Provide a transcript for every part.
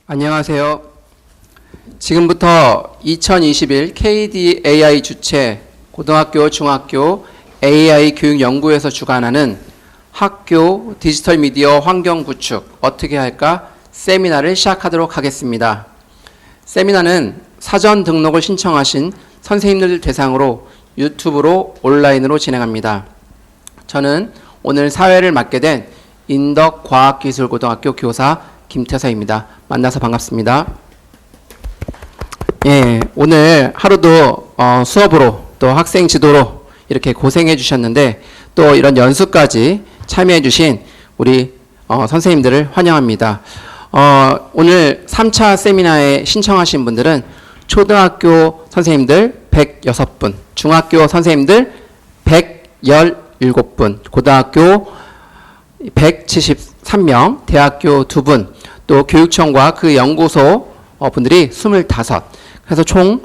안녕하세요. 지금부터 2021 KDAI 주최 고등학교, 중학교 AI 교육연구에서 주관하는 학교 디지털 미디어 환경 구축 어떻게 할까 세미나를 시작하도록 하겠습니다. 세미나는 사전 등록을 신청하신 선생님들 대상으로 유튜브로 온라인으로 진행합니다. 저는 오늘 사회를 맡게 된 인덕과학기술고등학교 교사 김태서입니다. 만나서 반갑습니다. 예, 오늘 하루도 수업으로 또 학생 지도로 이렇게 고생해 주셨는데 또 이런 연수까지 참여해 주신 우리 선생님들을 환영합니다. 오늘 3차 세미나에 신청하신 분들은 초등학교 선생님들 106분, 중학교 선생님들 117분, 고등학교 173명, 대학교 2분, 또 교육청과 그 연구소 분들이 25, 그래서 총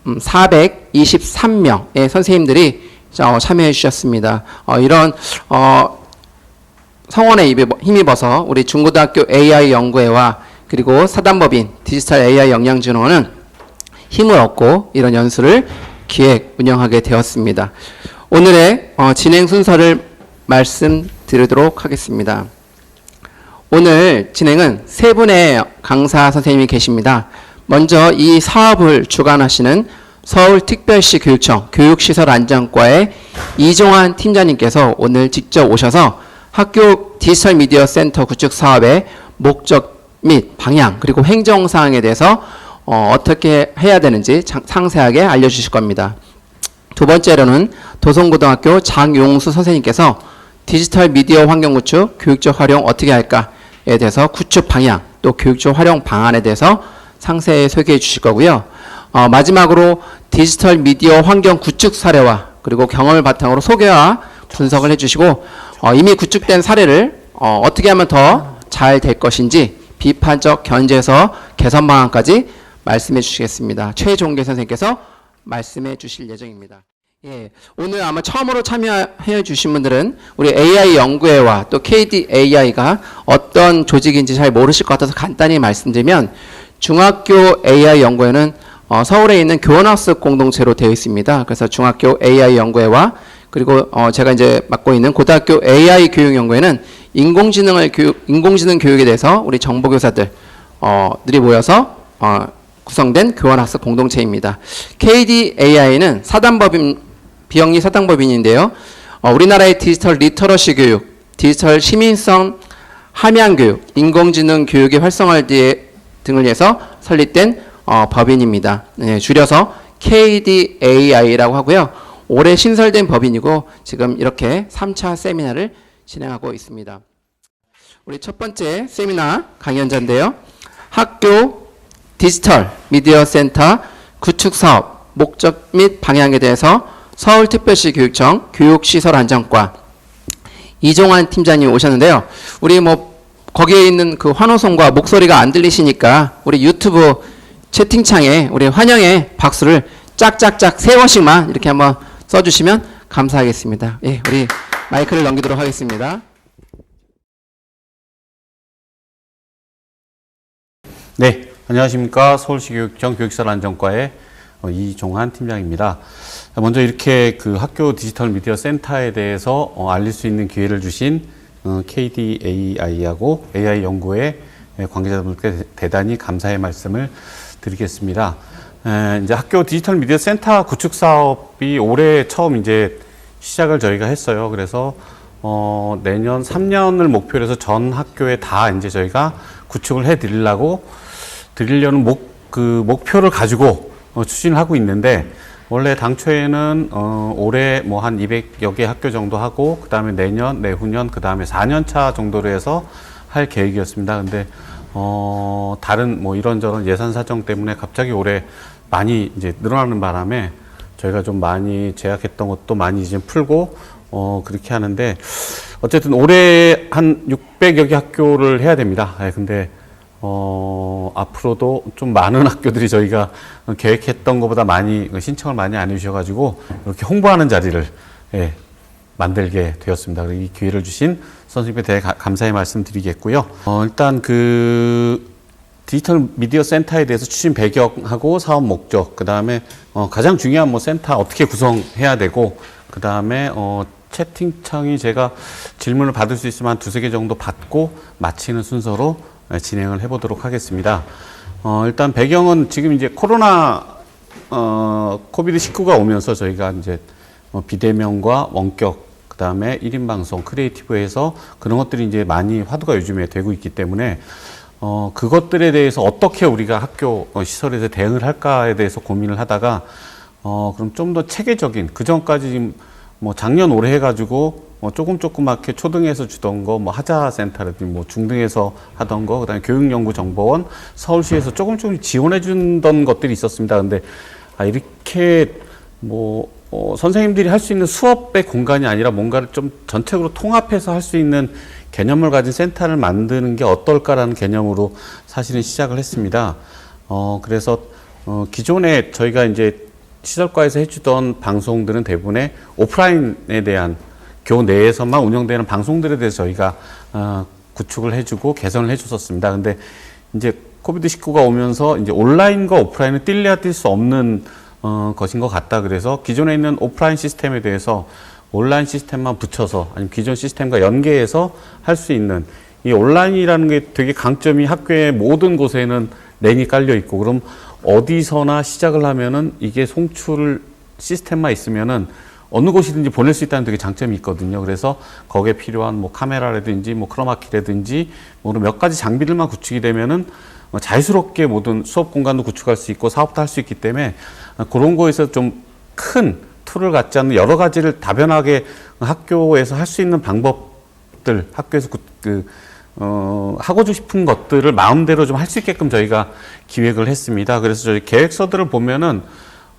423명의 선생님들이 참여해 주셨습니다. 이런 성원에 힘입어서 우리 중고등학교 AI 연구회와 그리고 사단법인 디지털 AI 역량진흥원은 힘을 얻고 이런 연수를 기획 운영하게 되었습니다. 오늘의 진행 순서를 말씀드리도록 하겠습니다. 오늘 진행은 세 분의 강사 선생님이 계십니다. 먼저 이 사업을 주관하시는 서울특별시 교육청 교육시설안전과의 이종환 팀장님께서 오늘 직접 오셔서 학교 디지털 미디어 센터 구축 사업의 목적 및 방향 그리고 행정사항에 대해서 어떻게 해야 되는지 상세하게 알려주실 겁니다. 두 번째로는 도성고등학교 장용수 선생님께서 디지털 미디어 환경 구축, 교육적 활용 어떻게 할까에 대해서 구축 방향, 또 교육적 활용 방안에 대해서 상세히 소개해 주실 거고요. 마지막으로 디지털 미디어 환경 구축 사례와 그리고 경험을 바탕으로 소개와 분석을 해주시고 이미 구축된 사례를 어떻게 하면 더 잘 될 것인지 비판적 견제에서 개선 방안까지 말씀해 주시겠습니다. 최종계 선생님께서 말씀해 주실 예정입니다. 예, 오늘 아마 처음으로 참여해 주신 분들은 우리 AI 연구회와 또 KDAI가 어떤 조직인지 잘 모르실 것 같아서 간단히 말씀드리면 중학교 AI 연구회는 서울에 있는 교원학습 공동체로 되어 있습니다. 그래서 중학교 AI 연구회와 그리고 제가 이제 맡고 있는 고등학교 AI 교육연구회는 인공지능 교육에 대해서 우리 정보교사들이 모여서 구성된 교원학습 공동체입니다. KDAI는 비영리 사단법인인데요. 우리나라의 디지털 리터러시 교육, 디지털 시민성 함양 교육, 인공지능 교육의 활성화 등을 위해서 설립된 법인입니다. 네, 줄여서 KDAI라고 하고요. 올해 신설된 법인이고 지금 이렇게 3차 세미나를 진행하고 있습니다. 우리 첫 번째 세미나 강연자인데요. 학교 디지털 미디어 센터 구축 사업 목적 및 방향에 대해서 서울특별시 교육청 교육시설안전과 이종환 팀장님 오셨는데요. 우리 거기에 있는 그 환호성과 목소리가 안 들리시니까 우리 유튜브 채팅창에 우리 환영의 박수를 짝짝짝 3번씩만 이렇게 한번 써주시면 감사하겠습니다. 예, 우리 마이크를 넘기도록 하겠습니다. 네, 안녕하십니까. 서울시 교육청 교육시설안전과의 이종환 팀장입니다. 먼저 이렇게 그 학교 디지털 미디어 센터에 대해서 알릴 수 있는 기회를 주신 KDAI하고 AI 연구회 관계자분들께 대단히 감사의 말씀을 드리겠습니다. 이제 학교 디지털 미디어 센터 구축 사업이 올해 처음 이제 시작을 저희가 했어요. 그래서 내년 3년을 목표로 해서 전 학교에 다 이제 저희가 구축을 드리려는 목표를 가지고 추진을 하고 있는데 원래 당초에는 올해 한 200여 개 학교 정도 하고 그 다음에 내년, 내후년, 그 다음에 4년 차 정도로 해서 할 계획이었습니다. 근데 다른 이런저런 예산 사정 때문에 갑자기 올해 많이 이제 늘어나는 바람에 저희가 좀 많이 제약했던 것도 많이 이제 풀고 그렇게 하는데 어쨌든 올해 한 600여 개 학교를 해야 됩니다. 근데 앞으로도 좀 많은 학교들이 저희가 계획했던 것보다 많이 신청을 많이 안 해주셔가지고 이렇게 홍보하는 자리를 만들게 되었습니다. 이 기회를 주신 선생님께 대해 감사의 말씀 드리겠고요. 일단 디지털 미디어 센터에 대해서 추진 배경하고 사업 목적, 그 다음에 가장 중요한 뭐 센터 어떻게 구성해야 되고, 그 다음에 채팅창이 제가 질문을 받을 수 있으면 한 두세 개 정도 받고 마치는 순서로 진행을 해보도록 하겠습니다. 일단 배경은 지금 이제 코로나 코비드19가 오면서 저희가 이제 비대면과 원격, 그 다음에 1인 방송, 크리에이티브에서 그런 것들이 이제 많이 화두가 요즘에 되고 있기 때문에 그것들에 대해서 어떻게 우리가 학교 시설에서 대응을 할까에 대해서 고민을 하다가 그럼 좀 더 체계적인, 그 전까지 지금 뭐 작년 올해 해가지고 조그맣게 초등에서 주던 거, 뭐 하자센터라든지 뭐 중등에서 하던 거, 그다음에 교육연구정보원, 서울시에서 조금 지원해 준던 것들이 있었습니다. 근데 이렇게 뭐 선생님들이 할 수 있는 수업의 공간이 아니라 뭔가를 좀 전체적으로 통합해서 할 수 있는 개념을 가진 센터를 만드는 게 어떨까라는 개념으로 사실은 시작을 했습니다. 그래서 기존에 저희가 이제 시설과에서 해주던 방송들은 대부분의 오프라인에 대한 교 내에서만 운영되는 방송들에 대해서 저희가 구축을 해주고 개선을 해줬었습니다. 근데 이제 코비드19가 오면서 이제 온라인과 오프라인을 뗄래야 뗄 수 없는 것인 것 같다. 그래서 기존에 있는 오프라인 시스템에 대해서 온라인 시스템만 붙여서 아니면 기존 시스템과 연계해서 할 수 있는, 이 온라인이라는 게 되게 강점이 학교의 모든 곳에는 랜이 깔려 있고, 그럼 어디서나 시작을 하면은 이게 송출 시스템만 있으면은 어느 곳이든지 보낼 수 있다는 되게 장점이 있거든요. 그래서 거기에 필요한 뭐 카메라라든지 뭐 크로마키라든지 뭐 몇 가지 장비들만 구축이 되면은 자유스럽게 모든 수업 공간도 구축할 수 있고 사업도 할 수 있기 때문에 그런 거에서 좀 큰 툴을 갖지 않는 여러 가지를 다변하게 학교에서 할 수 있는 방법들, 학교에서 하고 싶은 것들을 마음대로 좀 할 수 있게끔 저희가 기획을 했습니다. 그래서 저희 계획서들을 보면은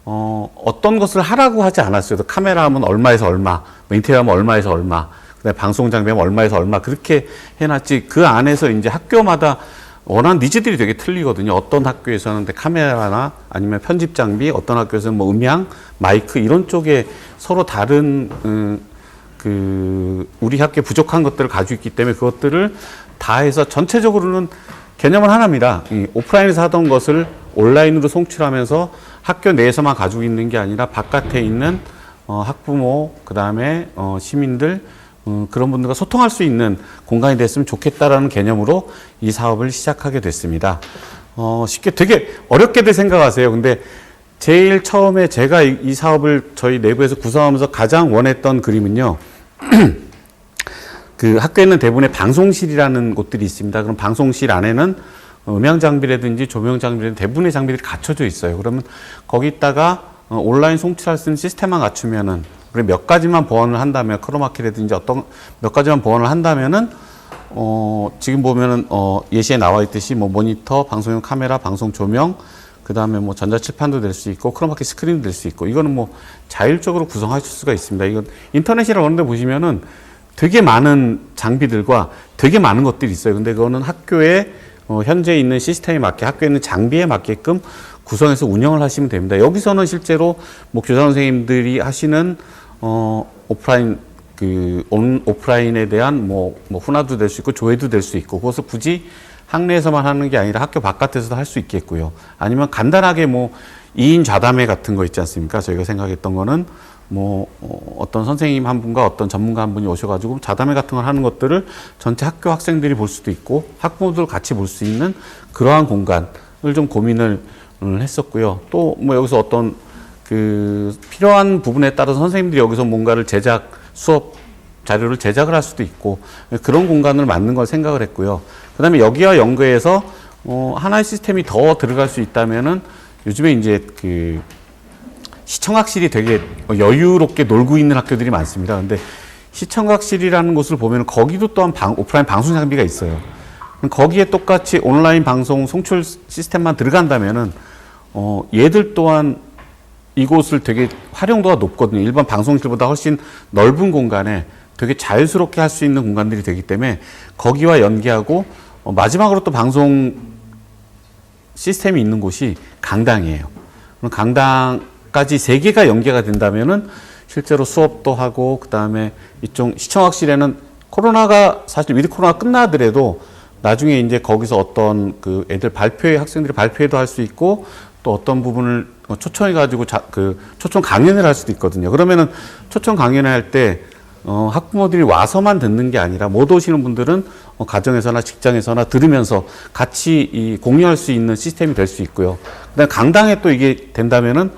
어떤 것을 하라고 하지 않았어요. 카메라 하면 얼마에서 얼마, 뭐 인테리어 하면 얼마에서 얼마, 그다음에 방송 장비 하면 얼마에서 얼마, 그렇게 해놨지. 그 안에서 이제 학교마다 원하는 니즈들이 되게 틀리거든요. 어떤 학교에서는 카메라나 아니면 편집 장비, 어떤 학교에서는 뭐 음향, 마이크 이런 쪽에 서로 다른 우리 학교에 부족한 것들을 가지고 있기 때문에 그것들을 다 해서 전체적으로는 개념은 하나입니다. 이 오프라인에서 하던 것을 온라인으로 송출하면서 학교 내에서만 가지고 있는 게 아니라 바깥에 있는 학부모, 그 다음에 시민들, 그런 분들과 소통할 수 있는 공간이 됐으면 좋겠다라는 개념으로 이 사업을 시작하게 됐습니다. 쉽게 되게 어렵게들 생각하세요. 근데 제일 처음에 제가 이 사업을 저희 내부에서 구성하면서 가장 원했던 그림은요. 그 학교에는 대부분의 방송실이라는 곳들이 있습니다. 그럼 방송실 안에는 음향 장비라든지 조명 장비라든지 대부분의 장비들이 갖춰져 있어요. 그러면 거기다가 온라인 송출할 수 있는 시스템만 갖추면은, 그리고 몇 가지만 보완을 한다면, 크로마키라든지 어떤 몇 가지만 보완을 한다면은 지금 보면은 예시에 나와 있듯이 뭐 모니터, 방송용 카메라, 방송 조명, 그 다음에 뭐 전자칠판도 될 수 있고 크로마키 스크린도 될 수 있고, 이거는 뭐 자율적으로 구성하실 수가 있습니다. 이건 인터넷이라고 하는데 보시면은 되게 많은 장비들과 되게 많은 것들이 있어요. 근데 그거는 학교에 현재 있는 시스템에 맞게, 학교에 있는 장비에 맞게끔 구성해서 운영을 하시면 됩니다. 여기서는 실제로 뭐 교사 선생님들이 하시는 오프라인 오프라인에 대한 뭐 훈화도 될 수 있고 조회도 될 수 있고, 그것을 굳이 학내에서만 하는 게 아니라 학교 바깥에서도 할 수 있겠고요. 아니면 간단하게 뭐 2인 좌담회 같은 거 있지 않습니까? 저희가 생각했던 거는 뭐 어떤 선생님 한 분과 어떤 전문가 한 분이 오셔가지고 좌담회 같은 걸 하는 것들을 전체 학교 학생들이 볼 수도 있고 학부모들 같이 볼 수 있는 그러한 공간을 좀 고민을 했었고요. 또 뭐 여기서 어떤 필요한 부분에 따라서 선생님들이 여기서 뭔가를 수업 자료를 제작을 할 수도 있고 그런 공간을 만든 걸 생각을 했고요. 그 다음에 여기와 연계해서 하나의 시스템이 더 들어갈 수 있다면은 요즘에 이제 시청학실이 되게 여유롭게 놀고 있는 학교들이 많습니다. 근데 시청학실이라는 곳을 보면 거기도 또한 오프라인 방송 장비가 있어요. 거기에 똑같이 온라인 방송 송출 시스템만 들어간다면은 얘들 또한 이곳을 되게 활용도가 높거든요. 일반 방송실보다 훨씬 넓은 공간에 되게 자유스럽게 할 수 있는 공간들이 되기 때문에 거기와 연계하고 마지막으로 또 방송 시스템이 있는 곳이 강당이에요. 그럼 강당까지 3개가 연계가 된다면은 실제로 수업도 하고, 그 다음에 이쪽 시청학실에는 코로나가 사실 위드 코로나 끝나더라도 나중에 이제 거기서 어떤 그 애들 발표회, 학생들이 발표회도 할 수 있고 또 어떤 부분을 초청해가지고 초청 강연을 할 수도 있거든요. 그러면은 초청 강연을 할 때 학부모들이 와서만 듣는 게 아니라 못 오시는 분들은 가정에서나 직장에서나 들으면서 같이 공유할 수 있는 시스템이 될 수 있고요. 그다음에 강당에 또 이게 된다면은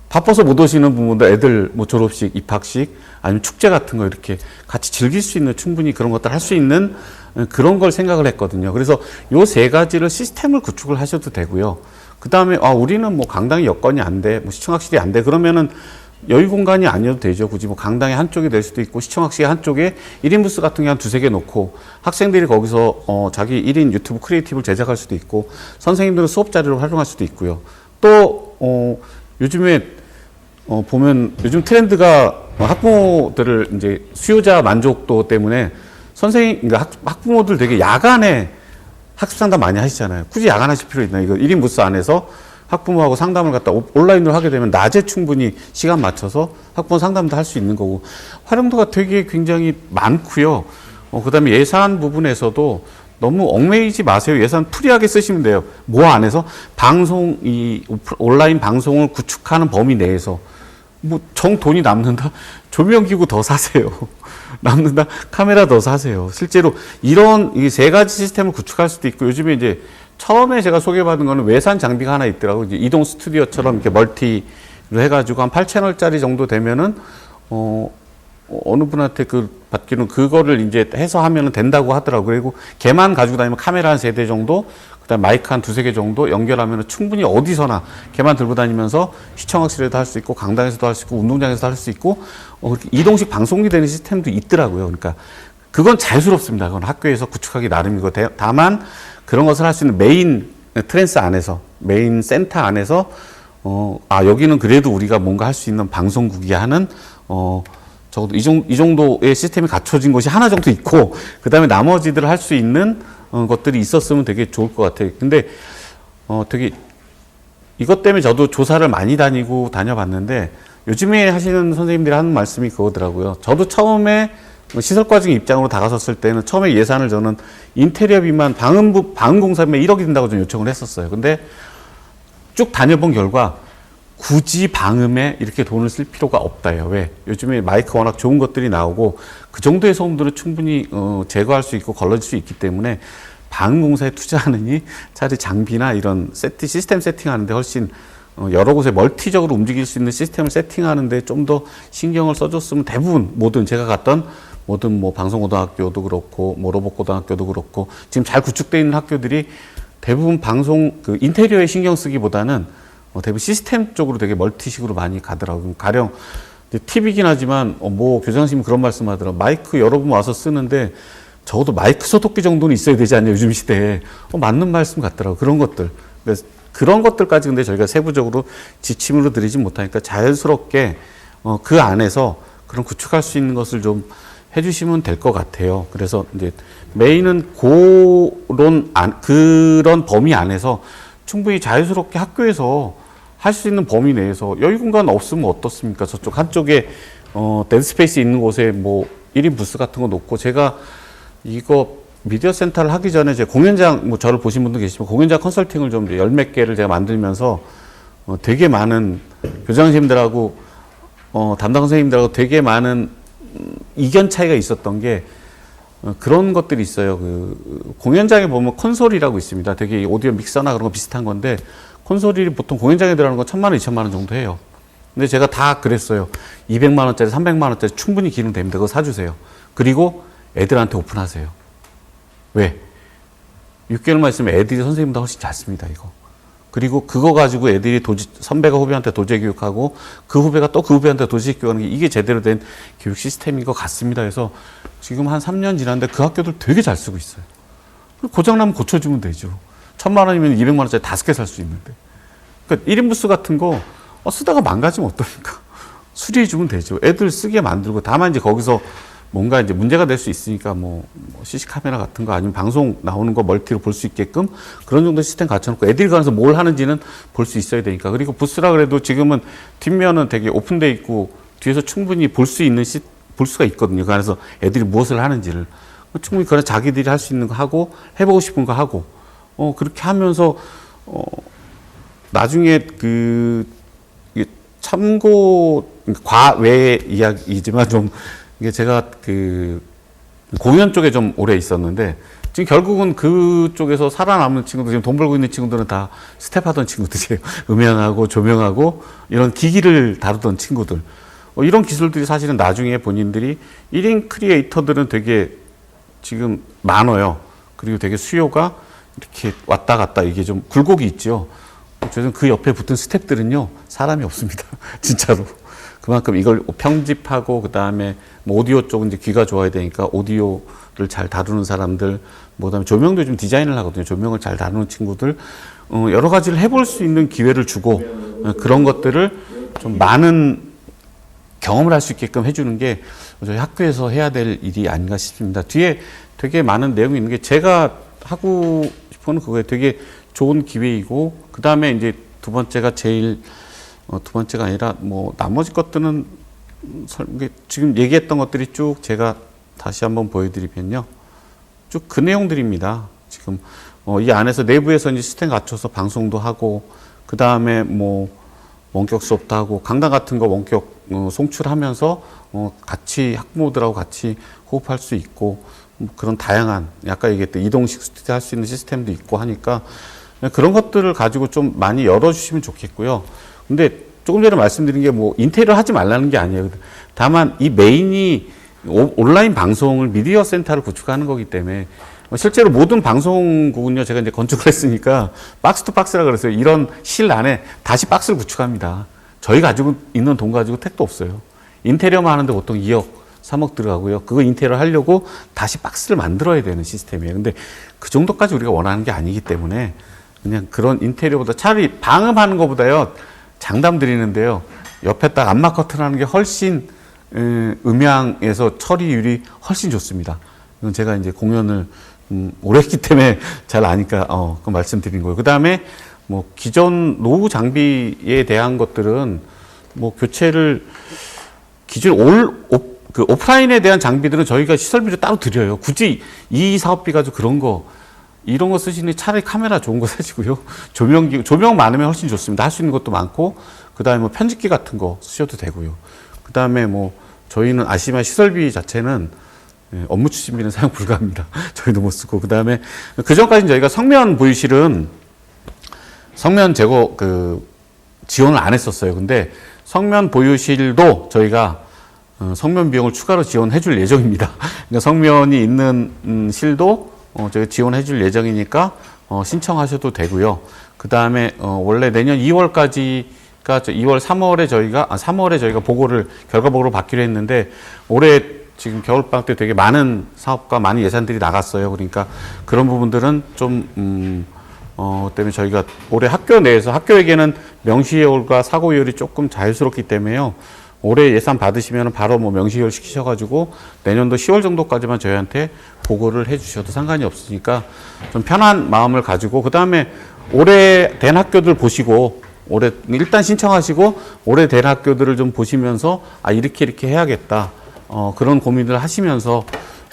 바빠서 못 오시는 부분들 애들 뭐 졸업식, 입학식 아니면 축제 같은 거 이렇게 같이 즐길 수 있는 충분히 그런 것들 할 수 있는 그런 걸 생각을 했거든요. 그래서 요 세 가지를 시스템을 구축을 하셔도 되고요. 그 다음에 우리는 뭐 강당이 여건이 안 돼, 뭐 시청학실이 안 돼. 그러면은 여유 공간이 아니어도 되죠. 굳이 뭐 강당의 한쪽이 될 수도 있고 시청학실 한쪽에 1인 부스 같은 게 한 두세 개 놓고 학생들이 거기서 자기 1인 유튜브 크리에이티브를 제작할 수도 있고 선생님들은 수업 자료로 활용할 수도 있고요. 또 요즘에 보면 요즘 트렌드가 학부모들을 이제 수요자 만족도 때문에 그러니까 학부모들 되게 야간에 학습 상담 많이 하시잖아요. 굳이 야간 하실 필요 있나요? 이거 1인 부스 안에서 학부모하고 상담을 갖다 온라인으로 하게 되면 낮에 충분히 시간 맞춰서 학부모 상담도 할 수 있는 거고 활용도가 되게 굉장히 많고요. 그 다음에 예산 부분에서도 너무 얽매이지 마세요. 예산 프리하게 쓰시면 돼요. 뭐 안에서 온라인 방송을 구축하는 범위 내에서 뭐 돈이 남는다? 조명기구 더 사세요. 남는다? 카메라 더 사세요. 실제로 이런 이 세 가지 시스템을 구축할 수도 있고 요즘에 이제 처음에 제가 소개받은 거는 외산 장비가 하나 있더라고요. 이제 이동 스튜디오처럼 이렇게 멀티로 해가지고 한 8채널짜리 정도 되면은 어느 분한테 받기는 그거를 이제 해서 하면은 된다고 하더라고요. 그리고 걔만 가지고 다니면 카메라 한 3대 정도, 그다음 마이크 한 2-3개 정도 연결하면 충분히 어디서나 걔만 들고 다니면서 시청학실에도 할 수 있고 강당에서도 할 수 있고 운동장에서도 할 수 있고 이동식 방송이 되는 시스템도 있더라고요. 그러니까 그건 자유스럽습니다. 그건 학교에서 구축하기 나름이고 다만 그런 것을 할 수 있는 메인 트랜스 안에서 메인 센터 안에서 여기는 그래도 우리가 뭔가 할 수 있는 방송국이야 하는 적어도 이 정도의 시스템이 갖춰진 곳이 하나 정도 있고 그 다음에 나머지들 할 수 있는 것들이 있었으면 되게 좋을 것 같아요. 근데 되게 이것 때문에 저도 조사를 많이 다녀봤는데 요즘에 하시는 선생님들이 하는 말씀이 그거더라고요. 저도 처음에 시설과정 입장으로 다가섰을 때는 처음에 예산을 저는 인테리어비만 방음공사비만 1억이 든다고 좀 요청을 했었어요. 근데 쭉 다녀본 결과 굳이 방음에 이렇게 돈을 쓸 필요가 없다요. 왜? 요즘에 마이크 워낙 좋은 것들이 나오고 그 정도의 소음들은 충분히 제거할 수 있고 걸러질 수 있기 때문에 방음공사에 투자하느니 차라리 장비나 이런 시스템 세팅하는데 훨씬 여러 곳에 멀티적으로 움직일 수 있는 시스템을 세팅하는데 좀 더 신경을 써줬으면 대부분 제가 갔던 모든 뭐 방송고등학교도 그렇고 로봇고등학교도 그렇고 지금 잘 구축되어 있는 학교들이 대부분 인테리어에 신경 쓰기보다는 대부분 시스템 쪽으로 되게 멀티식으로 많이 가더라고요. 가령 팁이긴 하지만 뭐 교장선생님이 그런 말씀하더라고요. 마이크 여러 분 와서 쓰는데 적어도 마이크 소독기 정도는 있어야 되지 않냐 요즘 시대에. 맞는 말씀 같더라고요. 그런 것들. 그런 것들까지 근데 저희가 세부적으로 지침으로 드리지 못하니까 자연스럽게 그 안에서 그런 구축할 수 있는 것을 좀 해주시면 될 것 같아요. 그래서 이제 메인은 그런 범위 안에서 충분히 자유스럽게 학교에서 할 수 있는 범위 내에서 여유 공간 없으면 어떻습니까? 저쪽 한쪽에 데드스페이스 있는 곳에 뭐 1인 부스 같은 거 놓고 제가 이거 미디어 센터를 하기 전에 제 공연장 뭐 저를 보신 분도 계시지만 공연장 컨설팅을 좀 열 몇 개를 제가 만들면서 되게 많은 교장 선생님들하고 담당 선생님들하고 되게 많은 이견 차이가 있었던 게 그런 것들이 있어요. 공연장에 보면 콘솔이라고 있습니다. 되게 오디오 믹서나 그런 거 비슷한 건데 콘솔이 보통 공연장에 들어가는 건 1,000만 원, 2,000만 원 정도 해요. 근데 제가 다 그랬어요. 200만 원짜리, 300만 원짜리 충분히 기능 됩니다. 그거 사주세요. 그리고 애들한테 오픈하세요. 왜? 6개월만 있으면 애들이 선생님보다 훨씬 잘 씁니다, 이거. 그리고 그거 가지고 애들이 선배가 후배한테 도제 교육하고 그 후배가 또 그 후배한테 도제 교육하는 게 이게 제대로 된 교육 시스템인 것 같습니다. 그래서 지금 한 3년 지났는데 그 학교들 되게 잘 쓰고 있어요. 고장나면 고쳐주면 되죠. 1,000만 원이면 200만 원짜리 5개 살 수 있는데. 그러니까 1인 부스 같은 거 쓰다가 망가지면 어떡합니까? 수리해주면 되죠. 애들 쓰게 만들고 다만 이제 거기서 뭔가 이제 문제가 될 수 있으니까 뭐 CC 카메라 같은 거 아니면 방송 나오는 거 멀티로 볼 수 있게끔 그런 정도 시스템 갖춰놓고 애들이 가서 뭘 하는지는 볼 수 있어야 되니까. 그리고 부스라 그래도 지금은 뒷면은 되게 오픈돼 있고 뒤에서 충분히 볼 수가 있거든요. 그 안에서 애들이 무엇을 하는지를. 충분히 그런 자기들이 할 수 있는 거 하고 해보고 싶은 거 하고 그렇게 하면서 나중에 이게 참고 과외 이야기이지만 좀 이게 제가 공연 쪽에 좀 오래 있었는데 지금 결국은 그쪽에서 살아남는 친구들, 지금 돈 벌고 있는 친구들은 다 스텝하던 친구들이에요. 음향하고 조명하고 이런 기기를 다루던 친구들. 이런 기술들이 사실은 나중에 본인들이 1인 크리에이터들은 되게 지금 많아요. 그리고 되게 수요가 이렇게 왔다 갔다 이게 좀 굴곡이 있죠. 저는 그 옆에 붙은 스텝들은요, 사람이 없습니다. 진짜로. 그만큼 이걸 편집하고, 그 다음에 뭐 오디오 쪽은 이제 귀가 좋아야 되니까 오디오를 잘 다루는 사람들, 뭐 그다음에 조명도 좀 디자인을 하거든요. 조명을 잘 다루는 친구들, 여러 가지를 해볼 수 있는 기회를 주고, 그런 것들을 좀 많은 경험을 할 수 있게끔 해주는 게 저희 학교에서 해야 될 일이 아닌가 싶습니다. 뒤에 되게 많은 내용이 있는 게 제가 하고 싶어하는 그거에 되게 좋은 기회이고, 그 다음에 이제 두 번째가 제일, 두 번째가 아니라 뭐 나머지 것들은 지금 얘기했던 것들이 쭉 제가 다시 한번 보여드리면요. 쭉 그 내용들입니다. 지금 이 안에서 내부에서 이제 시스템 갖춰서 방송도 하고, 그 다음에 뭐 원격 수업도 하고, 강당 같은 거 원격 송출하면서 같이 학부모들하고 같이 호흡할 수 있고, 그런 다양한, 아까 얘기했던 이동식 스튜디오 할 수 있는 시스템도 있고 하니까 그런 것들을 가지고 좀 많이 열어주시면 좋겠고요. 근데 조금 전에 말씀드린 게 뭐 인테리어 하지 말라는 게 아니에요. 다만 이 메인이 온라인 방송을 미디어 센터를 구축하는 거기 때문에 실제로 모든 방송국은요, 제가 이제 건축을 했으니까 박스 투 박스라 그랬어요. 이런 실 안에 다시 박스를 구축합니다. 저희 가지고 있는 돈 가지고 택도 없어요. 인테리어만 하는데 보통 2억, 3억 들어가고요. 그거 인테리어 하려고 다시 박스를 만들어야 되는 시스템이에요. 근데 그 정도까지 우리가 원하는 게 아니기 때문에 그냥 그런 인테리어보다 차라리 방음하는 것보다요, 장담 드리는데요, 옆에 딱 암막 커튼 하는 게 훨씬 음향에서 처리율이 훨씬 좋습니다. 이건 제가 이제 공연을 오래 했기 때문에 잘 아니까 그 말씀드린 거예요. 그 다음에 뭐 기존 노후 장비에 대한 것들은 뭐 교체를 기존 오프라인에 대한 장비들은 저희가 시설비를 따로 드려요. 굳이 이 사업비 가지고 이런 거 쓰시니 차라리 카메라 좋은 거 사시고요. 조명 많으면 훨씬 좋습니다. 할 수 있는 것도 많고, 그 다음에 뭐 편집기 같은 거 쓰셔도 되고요. 그 다음에 뭐 저희는 아시지만 시설비 자체는 업무 추진비는 사용 불가합니다. 저희도 못 쓰고. 그 다음에 그 전까지는 저희가 성면 보유실은 성면 제거 지원을 안 했었어요. 근데 성면 보유실도 저희가 성면 비용을 추가로 지원해 줄 예정입니다. 그러니까 성면이 있는 실도 저희 지원해 줄 예정이니까 신청하셔도 되고요. 그 다음에 원래 내년 2월까지가 2월, 3월에 저희가 결과 보고를 받기로 했는데, 올해 지금 겨울방학 때 되게 많은 사업과 많은 예산들이 나갔어요. 그러니까 그런 부분들은 좀 때문에 저희가 올해 학교 내에서, 학교에게는 명시효율과 사고효율이 조금 자유스럽기 때문에요. 올해 예산 받으시면 바로 뭐 명시효율 시키셔가지고 내년도 10월 정도까지만 저희한테 보고를 해주셔도 상관이 없으니까 좀 편한 마음을 가지고, 그 다음에 올해 된 학교들 보시고, 일단 신청하시고 올해 된 학교들을 좀 보시면서 이렇게 해야겠다. 그런 고민을 하시면서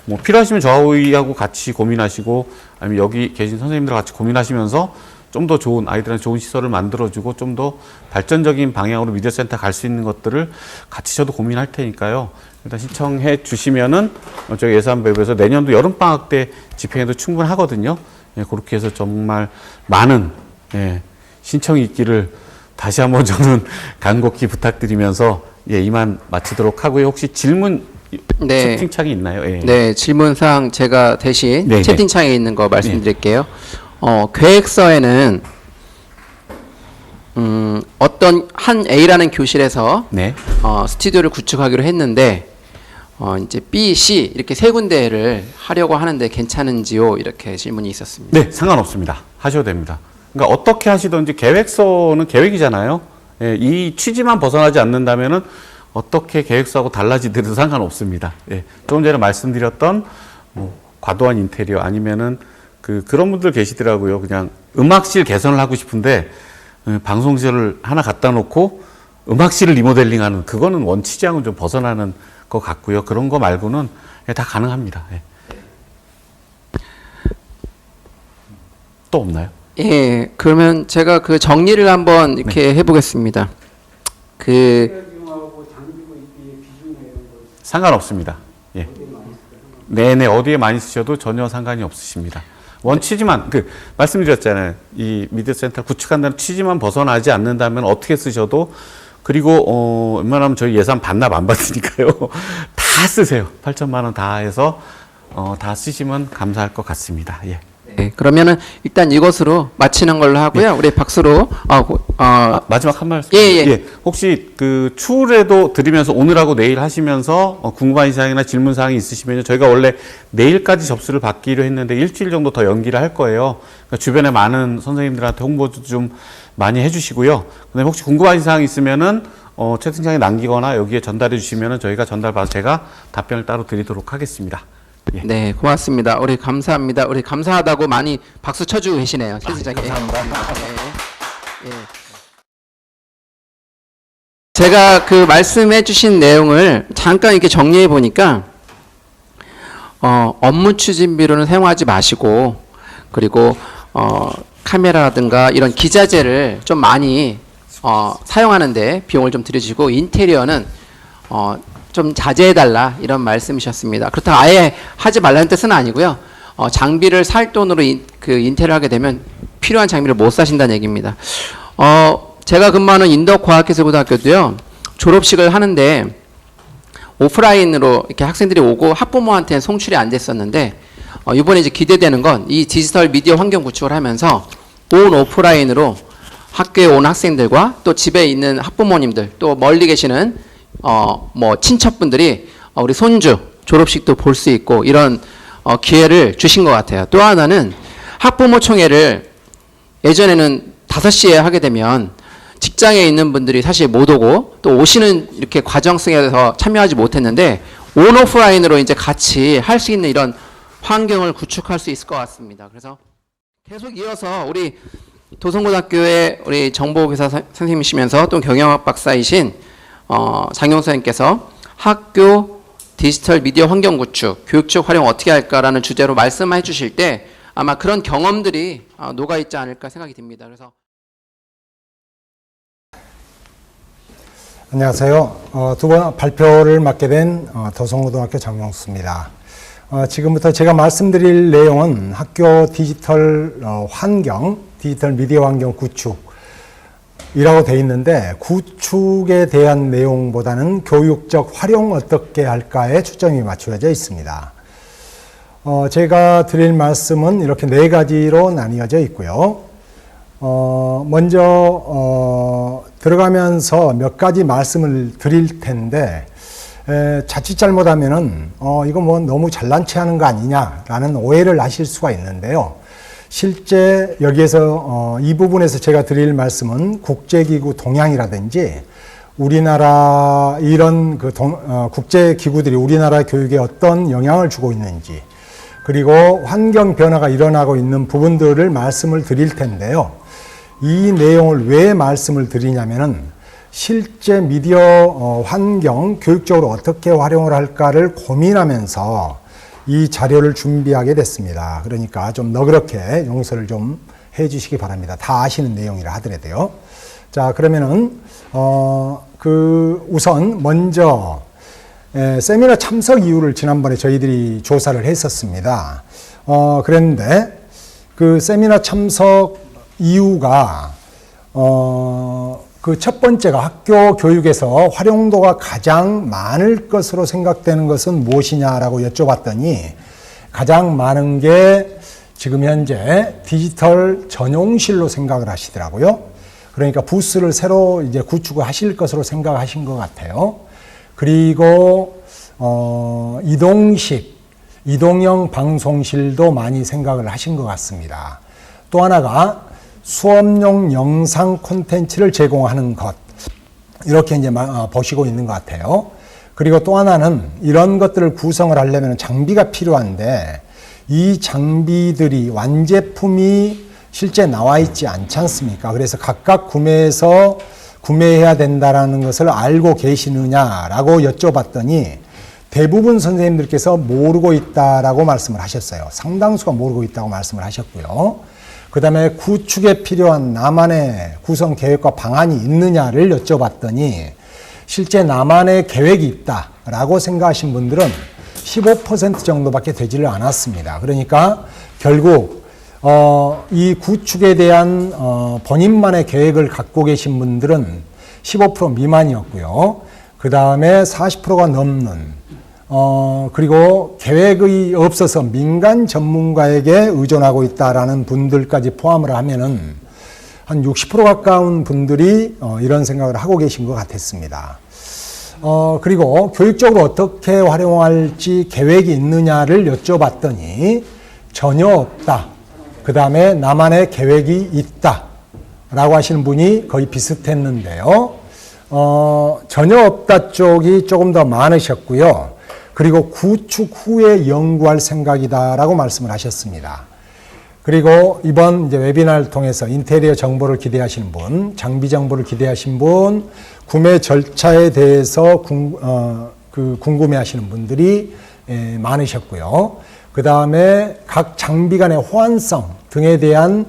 뭐 필요하시면 저희하고 같이 고민하시고, 아니면 여기 계신 선생님들과 같이 고민하시면서 좀 더 좋은, 아이들한테 좋은 시설을 만들어주고 좀 더 발전적인 방향으로 미디어 센터 갈 수 있는 것들을 같이 저도 고민할 테니까요. 일단 신청해 주시면은 저희 예산배부에서 내년도 여름방학 때 집행해도 충분하거든요. 그렇게 해서 정말 많은 신청이 있기를 다시 한번 저는 간곡히 부탁드리면서 이만 마치도록 하고요. 혹시 질문 채팅창이 있나요? 네, 질문사항 제가 대신 네네. 채팅창에 있는 거 말씀드릴게요. 계획서에는 어떤 한 A라는 교실에서 네. 스튜디오를 구축하기로 했는데 이제 B, C 이렇게 세 군데를 하려고 하는데 괜찮은지요? 이렇게 질문이 있었습니다. 네, 상관없습니다. 하셔도 됩니다. 그러니까 어떻게 하시든지 계획서는 계획이잖아요. 이 취지만 벗어나지 않는다면은 어떻게 계획서하고 달라지더라도 상관없습니다. 조금 전에 말씀드렸던 뭐 과도한 인테리어 아니면은 그런 분들 계시더라고요. 그냥 음악실 개선을 하고 싶은데 방송실을 하나 갖다 놓고 음악실을 리모델링하는, 그거는 원칙하고는 좀 벗어나는 것 같고요. 그런 거 말고는 다 가능합니다. 또 없나요? 예, 그러면 제가 그 정리를 한번 이렇게 해보겠습니다. 상관없습니다. 예. 네네, 어디에 많이 쓰셔도 전혀 상관이 없으십니다. 원취지만, 말씀드렸잖아요. 이 미디어센터 구축한다는 취지만 벗어나지 않는다면 어떻게 쓰셔도, 그리고, 웬만하면 저희 예산 반납 안 받으니까요. 다 쓰세요. 8천만 원 다 해서, 다 쓰시면 감사할 것 같습니다. 예. 네, 그러면은 일단 이것으로 마치는 걸로 하고요. 우리 박수로 마지막 한 말씀. 예. 혹시 그 추후에도 드리면서 오늘하고 내일 하시면서 궁금한 사항이나 질문 사항이 있으시면 저희가 원래 내일까지 접수를 받기로 했는데 일주일 정도 더 연기를 할 거예요. 그러니까 주변에 많은 선생님들한테 홍보도 좀 많이 해주시고요. 그다음에 혹시 궁금한 사항 있으면은 채팅창에 남기거나 여기에 전달해 주시면은 저희가 전달받아 제가 답변을 따로 드리도록 하겠습니다. 예. 네, 고맙습니다. 우리 감사합니다. 우리 감사하다고 많이 박수 쳐주고 계시네요. 채팅창에. 감사합니다. 예. 제가 그 말씀해 주신 내용을 잠깐 이렇게 정리해 보니까 업무 추진비로는 사용하지 마시고, 그리고 카메라라든가 이런 기자재를 좀 많이 사용하는데 비용을 좀 들여주시고, 인테리어는 좀 자제해달라 이런 말씀이셨습니다. 그렇다고 아예 하지 말라는 뜻은 아니고요. 장비를 살 돈으로 인테리어 하게 되면 필요한 장비를 못 사신다는 얘기입니다. 제가 근무하는 인덕과학기술고등학교도요, 졸업식을 하는데 오프라인으로 이렇게 학생들이 오고 학부모한테는 송출이 안 됐었는데, 이번에 이제 기대되는 건 이 디지털 미디어 환경 구축을 하면서 온 오프라인으로 학교에 온 학생들과 또 집에 있는 학부모님들, 또 멀리 계시는 친척분들이 우리 손주 졸업식도 볼 수 있고 이런 기회를 주신 것 같아요. 또 하나는 학부모 총회를 예전에는 5시에 하게 되면 직장에 있는 분들이 사실 못 오고 또 오시는 이렇게 과정 속에서 참여하지 못했는데 온 오프라인으로 이제 같이 할 수 있는 이런 환경을 구축할 수 있을 것 같습니다. 그래서 계속 이어서 우리 도성고등학교의 우리 정보교사 선생님이시면서 또 경영학 박사이신 장영 선생님께서 학교 디지털 미디어 환경 구축, 교육적 활용 어떻게 할까라는 주제로 말씀해 주실 때 아마 그런 경험들이 녹아 있지 않을까 생각이 듭니다. 그래서 안녕하세요. 두 번 발표를 맡게 된 도성고등학교 장영수입니다. 지금부터 제가 말씀드릴 내용은 학교 디지털 환경, 디지털 미디어 환경 구축이라고 되어 있는데, 구축에 대한 내용보다는 교육적 활용 어떻게 할까에 초점이 맞춰져 있습니다. 제가 드릴 말씀은 이렇게 4가지로 나뉘어져 있고요. 먼저 들어가면서 몇 가지 말씀을 드릴 텐데, 자칫 잘못하면은 이거 뭐 너무 잘난 체 하는 거 아니냐라는 오해를 하실 수가 있는데요. 실제 여기에서 이 부분에서 제가 드릴 말씀은 국제기구 동향이라든지 우리나라 이런 국제기구들이 우리나라 교육에 어떤 영향을 주고 있는지, 그리고 환경 변화가 일어나고 있는 부분들을 말씀을 드릴 텐데요. 이 내용을 왜 말씀을 드리냐면은 실제 미디어 환경 교육적으로 어떻게 활용을 할까를 고민하면서 이 자료를 준비하게 됐습니다. 그러니까 좀 너그럽게 용서를 좀 해주시기 바랍니다. 다 아시는 내용이라 하더라도요. 자, 그러면은 우선 먼저 세미나 참석 이유를 지난번에 저희들이 조사를 했었습니다. 그랬는데 그 세미나 참석 이유가 그 첫 번째가 학교 교육에서 활용도가 가장 많을 것으로 생각되는 것은 무엇이냐라고 여쭤봤더니 가장 많은 게 지금 현재 디지털 전용실로 생각을 하시더라고요. 그러니까 부스를 새로 이제 구축을 하실 것으로 생각하신 것 같아요. 그리고 이동형 방송실도 많이 생각을 하신 것 같습니다. 또 하나가 수업용 영상 콘텐츠를 제공하는 것, 이렇게 이제 보시고 있는 것 같아요. 그리고 또 하나는 이런 것들을 구성을 하려면 장비가 필요한데 이 장비들이 완제품이 실제 나와 있지 않지 않습니까? 그래서 각각 구매해야 된다라는 것을 알고 계시느냐라고 여쭤봤더니 대부분 선생님들께서 모르고 있다라고 말씀을 하셨어요. 상당수가 모르고 있다고 말씀을 하셨고요. 그 다음에 구축에 필요한 남한의 구성 계획과 방안이 있느냐를 여쭤봤더니 실제 남한의 계획이 있다라고 생각하신 분들은 15% 정도밖에 되지를 않았습니다. 그러니까 결국 이 구축에 대한 본인만의 계획을 갖고 계신 분들은 15% 미만이었고요. 그 다음에 40%가 넘는 그리고 계획이 없어서 민간 전문가에게 의존하고 있다라는 분들까지 포함을 하면은 한 60% 가까운 분들이 이런 생각을 하고 계신 것 같았습니다. 그리고 교육적으로 어떻게 활용할지 계획이 있느냐를 여쭤봤더니 전혀 없다. 그 다음에 나만의 계획이 있다. 라고 하시는 분이 거의 비슷했는데요. 전혀 없다 쪽이 조금 더 많으셨고요. 그리고 구축 후에 연구할 생각이다라고 말씀을 하셨습니다. 그리고 이번 이제 웨비나를 통해서 인테리어 정보를 기대하시는 분, 장비 정보를 기대하신 분, 구매 절차에 대해서 궁금해하시는 분들이 많으셨고요. 그 다음에 각 장비 간의 호환성 등에 대한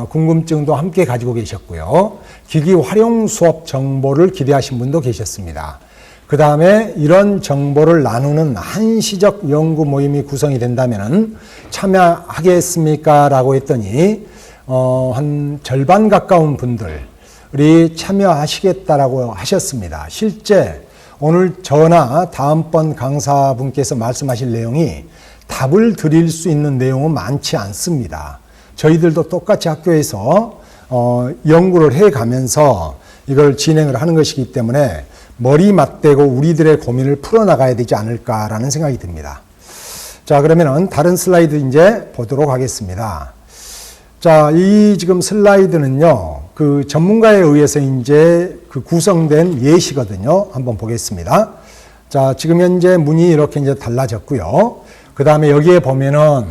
궁금증도 함께 가지고 계셨고요. 기기 활용 수업 정보를 기대하신 분도 계셨습니다. 그 다음에 이런 정보를 나누는 한시적 연구 모임이 구성이 된다면 참여하겠습니까? 라고 했더니 한 절반 가까운 분들이 참여하시겠다라고 하셨습니다. 실제 오늘 저나 다음번 강사분께서 말씀하실 내용이 답을 드릴 수 있는 내용은 많지 않습니다. 저희들도 똑같이 학교에서 연구를 해가면서 이걸 진행을 하는 것이기 때문에 머리 맞대고 우리들의 고민을 풀어나가야 되지 않을까라는 생각이 듭니다. 자, 그러면은 다른 슬라이드 이제 보도록 하겠습니다. 자, 이 지금 슬라이드는요, 그 전문가에 의해서 이제 그 구성된 예시거든요. 한번 보겠습니다. 자, 지금 현재 문이 이렇게 이제 달라졌고요. 그 다음에 여기에 보면은,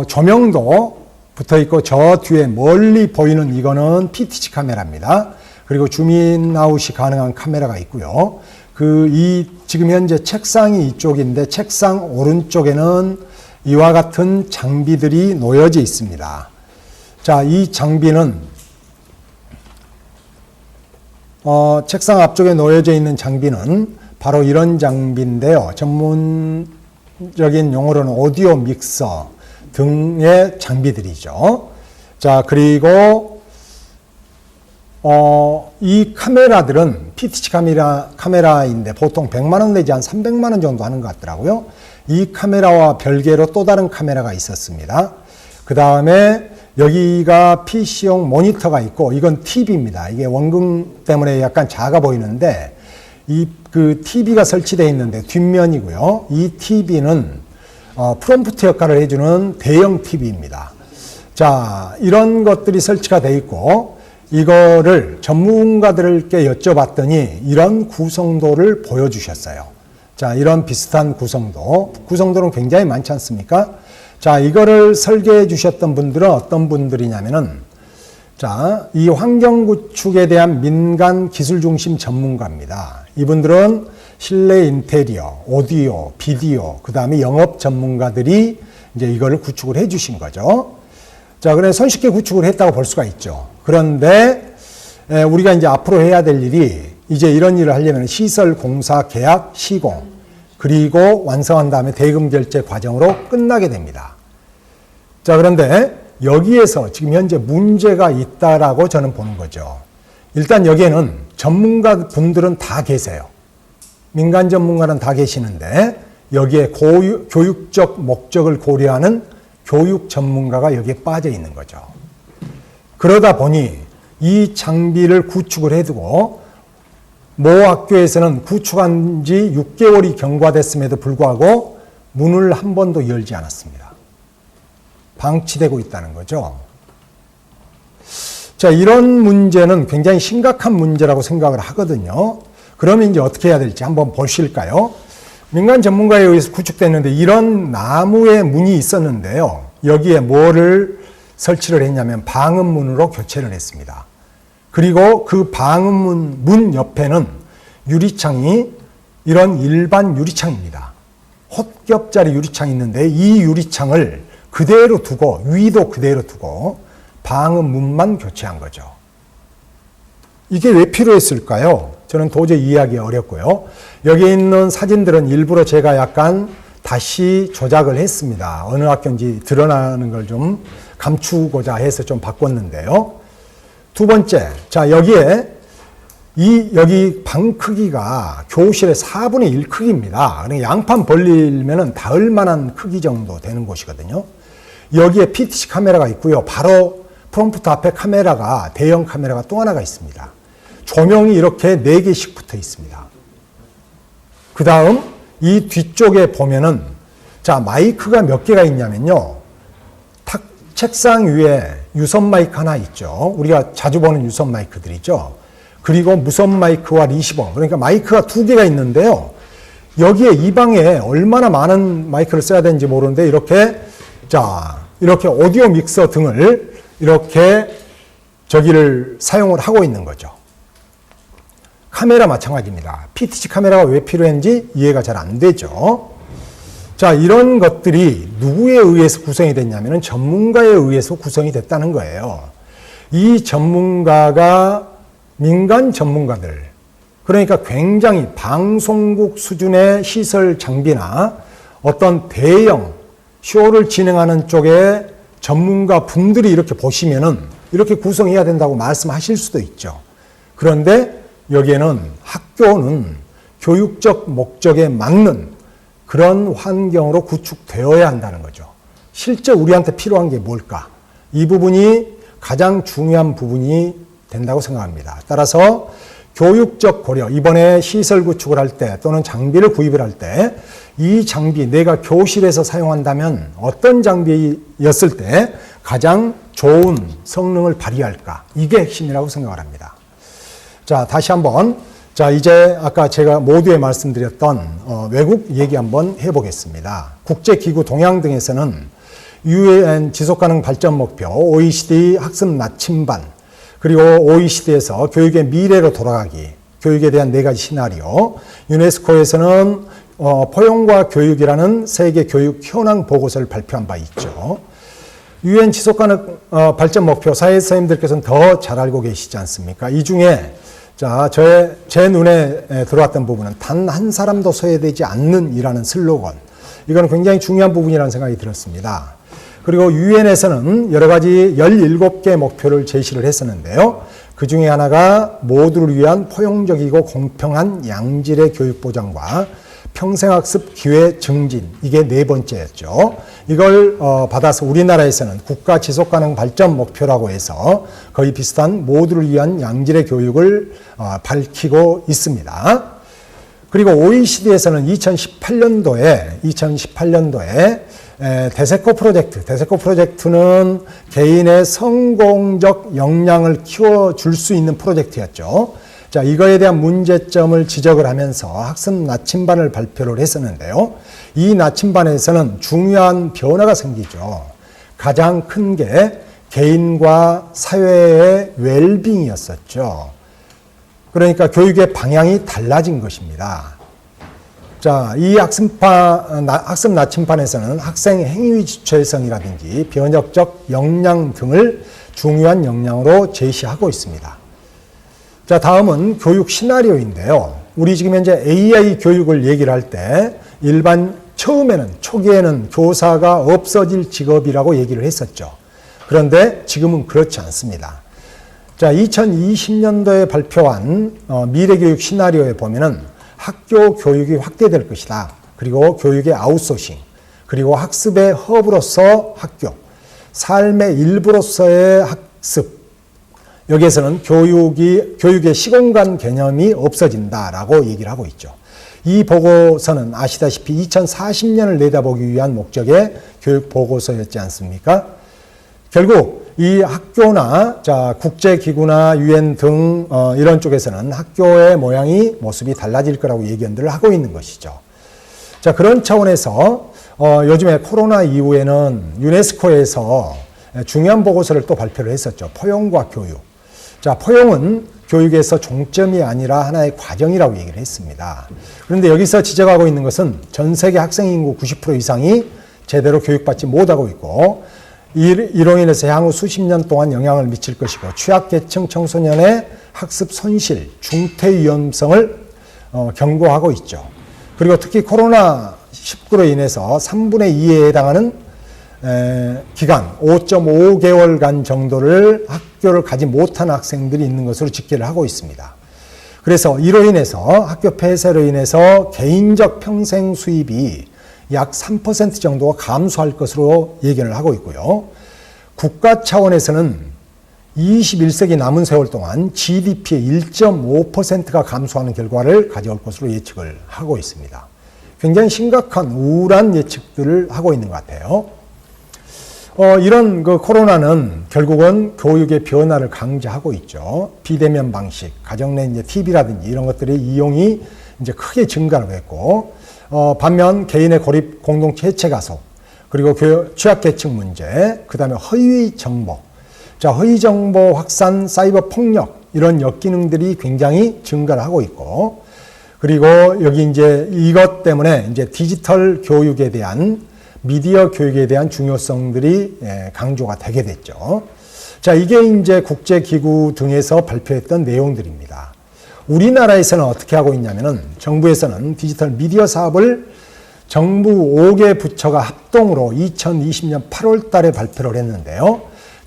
조명도 붙어 있고 저 뒤에 멀리 보이는 이거는 PTZ 카메라입니다. 그리고 줌인아웃이 가능한 카메라가 있고요. 지금 현재 책상이 이쪽인데 책상 오른쪽에는 이와 같은 장비들이 놓여져 있습니다. 자, 이 장비는 책상 앞쪽에 놓여져 있는 장비는 바로 이런 장비인데요. 전문적인 용어로는 오디오 믹서 등의 장비들이죠. 자, 그리고 이 카메라들은 PTZ 카메라인데 보통 100만 원 내지 한 300만 원 정도 하는 것 같더라고요. 이 카메라와 별개로 또 다른 카메라가 있었습니다. 그 다음에 여기가 PC용 모니터가 있고 이건 TV입니다. 이게 원금 때문에 약간 작아 보이는데 그 TV가 설치되어 있는데 뒷면이고요. 이 TV는 프롬프트 역할을 해주는 대형 TV입니다. 자, 이런 것들이 설치가 되어 있고 이거를 전문가들께 여쭤봤더니 이런 구성도를 보여주셨어요. 자, 이런 비슷한 구성도는 굉장히 많지 않습니까? 자, 이거를 설계해 주셨던 분들은 어떤 분들이냐면은, 자, 이 환경 구축에 대한 민간 기술 중심 전문가입니다. 이분들은 실내 인테리어, 오디오, 비디오, 그 다음에 영업 전문가들이 이제 이거를 구축을 해 주신 거죠. 자, 그래 손쉽게 구축을 했다고 볼 수가 있죠. 그런데 우리가 이제 앞으로 해야 될 일이 이제 이런 일을 하려면 시설 공사 계약 시공 그리고 완성한 다음에 대금 결제 과정으로 끝나게 됩니다. 자, 그런데 여기에서 지금 현재 문제가 있다라고 저는 보는 거죠. 일단 여기에는 전문가 분들은 다 계세요. 민간 전문가는 다 계시는데 여기에 교육적 목적을 고려하는 교육 전문가가 여기에 빠져 있는 거죠. 그러다 보니 이 장비를 구축을 해두고 모 학교에서는 구축한 지 6개월이 경과됐음에도 불구하고 문을 한 번도 열지 않았습니다. 방치되고 있다는 거죠. 자, 이런 문제는 굉장히 심각한 문제라고 생각을 하거든요. 그러면 이제 어떻게 해야 될지 한번 보실까요? 민간 전문가에 의해서 구축됐는데 이런 나무의 문이 있었는데요. 여기에 뭐를 설치를 했냐면 방음문으로 교체를 했습니다. 그리고 그 방음문 문 옆에는 유리창이 이런 일반 유리창입니다. 헛겹짜리 유리창이 있는데 이 유리창을 그대로 두고 위도 그대로 두고 방음 문만 교체한 거죠. 이게 왜 필요했을까요? 저는 도저히 이해하기 어렵고요. 여기 있는 사진들은 일부러 제가 약간 다시 조작을 했습니다. 어느 학교인지 드러나는 걸 좀 감추고자 해서 좀 바꿨는데요. 두 번째, 자, 여기에 여기 방 크기가 교실의 4분의 1 크기입니다. 그러니까 양판 벌리면은 닿을 만한 크기 정도 되는 곳이거든요. 여기에 PTC 카메라가 있고요. 바로 프롬프트 앞에 카메라가, 대형 카메라가 또 하나가 있습니다. 조명이 이렇게 4개씩 붙어 있습니다. 그 다음, 이 뒤쪽에 보면은, 자, 마이크가 몇 개가 있냐면요. 책상 위에 유선 마이크 하나 있죠. 우리가 자주 보는 유선 마이크들이죠. 그리고 무선 마이크와 리시버, 그러니까 마이크가 2개가 있는데요. 여기에 이 방에 얼마나 많은 마이크를 써야 되는지 모르는데 이렇게 오디오 믹서 등을 이렇게 저기를 사용을 하고 있는 거죠. 카메라 마찬가지입니다. PTC 카메라가 왜 필요한지 이해가 잘 안 되죠. 자, 이런 것들이 누구에 의해서 구성이 됐냐면 전문가에 의해서 구성이 됐다는 거예요. 이 전문가가 민간 전문가들, 그러니까 굉장히 방송국 수준의 시설 장비나 어떤 대형 쇼를 진행하는 쪽에 전문가 분들이 이렇게 보시면은 이렇게 구성해야 된다고 말씀하실 수도 있죠. 그런데 여기에는 학교는 교육적 목적에 맞는 그런 환경으로 구축되어야 한다는 거죠. 실제 우리한테 필요한 게 뭘까? 이 부분이 가장 중요한 부분이 된다고 생각합니다. 따라서 교육적 고려, 이번에 시설 구축을 할 때 또는 장비를 구입을 할 때 이 장비 내가 교실에서 사용한다면 어떤 장비였을 때 가장 좋은 성능을 발휘할까? 이게 핵심이라고 생각을 합니다. 자, 다시 한번, 자, 이제 아까 제가 모두에 말씀드렸던 외국 얘기 한번 해보겠습니다. 국제기구 동향 등에서는 UN 지속가능 발전 목표, OECD 학습 나침반, 그리고 OECD에서 교육의 미래로 돌아가기, 교육에 대한 4가지 시나리오, 유네스코에서는 포용과 교육이라는 세계 교육 현황 보고서를 발표한 바 있죠. UN 지속가능 발전 목표 사회선생님들께서는 더 잘 알고 계시지 않습니까? 이 중에 자, 제 눈에 들어왔던 부분은 단 한 사람도 소외되지 않는 이라는 슬로건. 이거는 굉장히 중요한 부분이라는 생각이 들었습니다. 그리고 유엔에서는 여러 가지 17개 목표를 제시를 했었는데요. 그 중에 하나가 모두를 위한 포용적이고 공평한 양질의 교육 보장과 평생학습 기회 증진, 이게 4번째였죠. 이걸 받아서 우리나라에서는 국가 지속가능 발전 목표라고 해서 거의 비슷한 모두를 위한 양질의 교육을 밝히고 있습니다. 그리고 OECD에서는 2018년도에 데세코 프로젝트는 개인의 성공적 역량을 키워줄 수 있는 프로젝트였죠. 자, 이거에 대한 문제점을 지적을 하면서 학습 나침반을 발표를 했었는데요. 이 나침반에서는 중요한 변화가 생기죠. 가장 큰 게 개인과 사회의 웰빙이었었죠. 그러니까 교육의 방향이 달라진 것입니다. 자, 이 학습 나침반에서는 학생 행위 주체성이라든지 변혁적 역량 등을 중요한 역량으로 제시하고 있습니다. 자, 다음은 교육 시나리오인데요. 우리 지금 현재 AI 교육을 얘기를 할 때 초기에는 교사가 없어질 직업이라고 얘기를 했었죠. 그런데 지금은 그렇지 않습니다. 자, 2020년도에 발표한 미래교육 시나리오에 보면은 학교 교육이 확대될 것이다. 그리고 교육의 아웃소싱, 그리고 학습의 허브로서 학교, 삶의 일부로서의 학습, 여기에서는 교육의 시공간 개념이 없어진다라고 얘기를 하고 있죠. 이 보고서는 아시다시피 2040년을 내다보기 위한 목적의 교육 보고서였지 않습니까? 결국 이 학교나 국제기구나 UN 등 이런 쪽에서는 학교의 모습이 달라질 거라고 예견들을 하고 있는 것이죠. 자, 그런 차원에서 요즘에 코로나 이후에는 유네스코에서 중요한 보고서를 또 발표를 했었죠. 포용과 교육. 자, 포용은 교육에서 종점이 아니라 하나의 과정이라고 얘기를 했습니다. 그런데 여기서 지적하고 있는 것은 전 세계 학생 인구 90% 이상이 제대로 교육받지 못하고 있고 이로 인해서 향후 수십 년 동안 영향을 미칠 것이고 취약계층 청소년의 학습 손실, 중퇴 위험성을 경고하고 있죠. 그리고 특히 코로나19로 인해서 3분의 2에 해당하는 기간 5.5개월간 정도를 학교를 가지 못한 학생들이 있는 것으로 집계를 하고 있습니다. 그래서 이로 인해서 학교 폐쇄로 인해서 개인적 평생 수입이 약 3% 정도가 감소할 것으로 예견을 하고 있고요. 국가 차원에서는 21세기 남은 세월 동안 GDP의 1.5%가 감소하는 결과를 가져올 것으로 예측을 하고 있습니다. 굉장히 심각한 우울한 예측들을 하고 있는 것 같아요. 이런 코로나는 결국은 교육의 변화를 강제하고 있죠. 비대면 방식, 가정 내 이제 TV라든지 이런 것들의 이용이 이제 크게 증가를 했고, 반면 개인의 고립 공동체 해체 가속, 그리고 취약계층 문제, 그 다음에 허위 정보, 허위 정보 확산, 사이버 폭력 이런 역기능들이 굉장히 증가를 하고 있고, 그리고 여기 이제 이것 때문에 이제 디지털 교육에 대한 미디어 교육에 대한 중요성들이 강조가 되게 됐죠. 자, 이게 이제 국제기구 등에서 발표했던 내용들입니다. 우리나라에서는 어떻게 하고 있냐면은 정부에서는 디지털 미디어 사업을 정부 5개 부처가 합동으로 2020년 8월 달에 발표를 했는데요.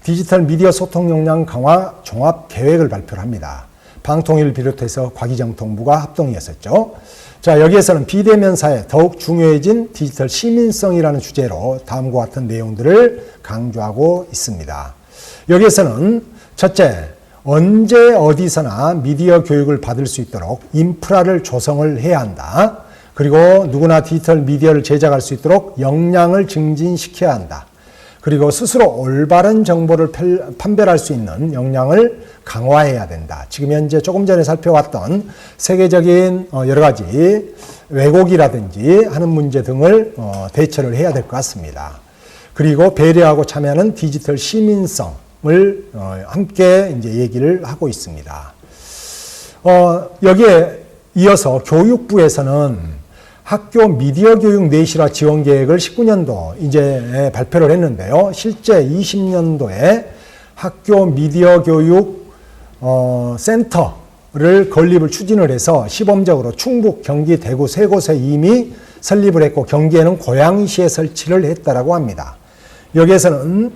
디지털 미디어 소통 역량 강화 종합 계획을 발표를 합니다. 방통위를 비롯해서 과기정통부가 합동이었었죠. 자, 여기에서는 비대면 사회 더욱 중요해진 디지털 시민성이라는 주제로 다음과 같은 내용들을 강조하고 있습니다. 여기에서는 첫째, 언제 어디서나 미디어 교육을 받을 수 있도록 인프라를 조성을 해야 한다. 그리고 누구나 디지털 미디어를 제작할 수 있도록 역량을 증진시켜야 한다. 그리고 스스로 올바른 정보를 판별할 수 있는 역량을 강화해야 된다. 지금 현재 조금 전에 살펴봤던 세계적인 여러 가지 왜곡이라든지 하는 문제 등을 대처를 해야 될 것 같습니다. 그리고 배려하고 참여하는 디지털 시민성을 함께 이제 얘기를 하고 있습니다. 여기에 이어서 교육부에서는 학교 미디어 교육 내실화 지원 계획을 19년도 이제 발표를 했는데요. 실제 20년도에 학교 미디어 교육 센터를 건립을 추진을 해서 시범적으로 충북, 경기, 대구 세 곳에 이미 설립을 했고 경기에는 고양시에 설치를 했다라고 합니다. 여기에서는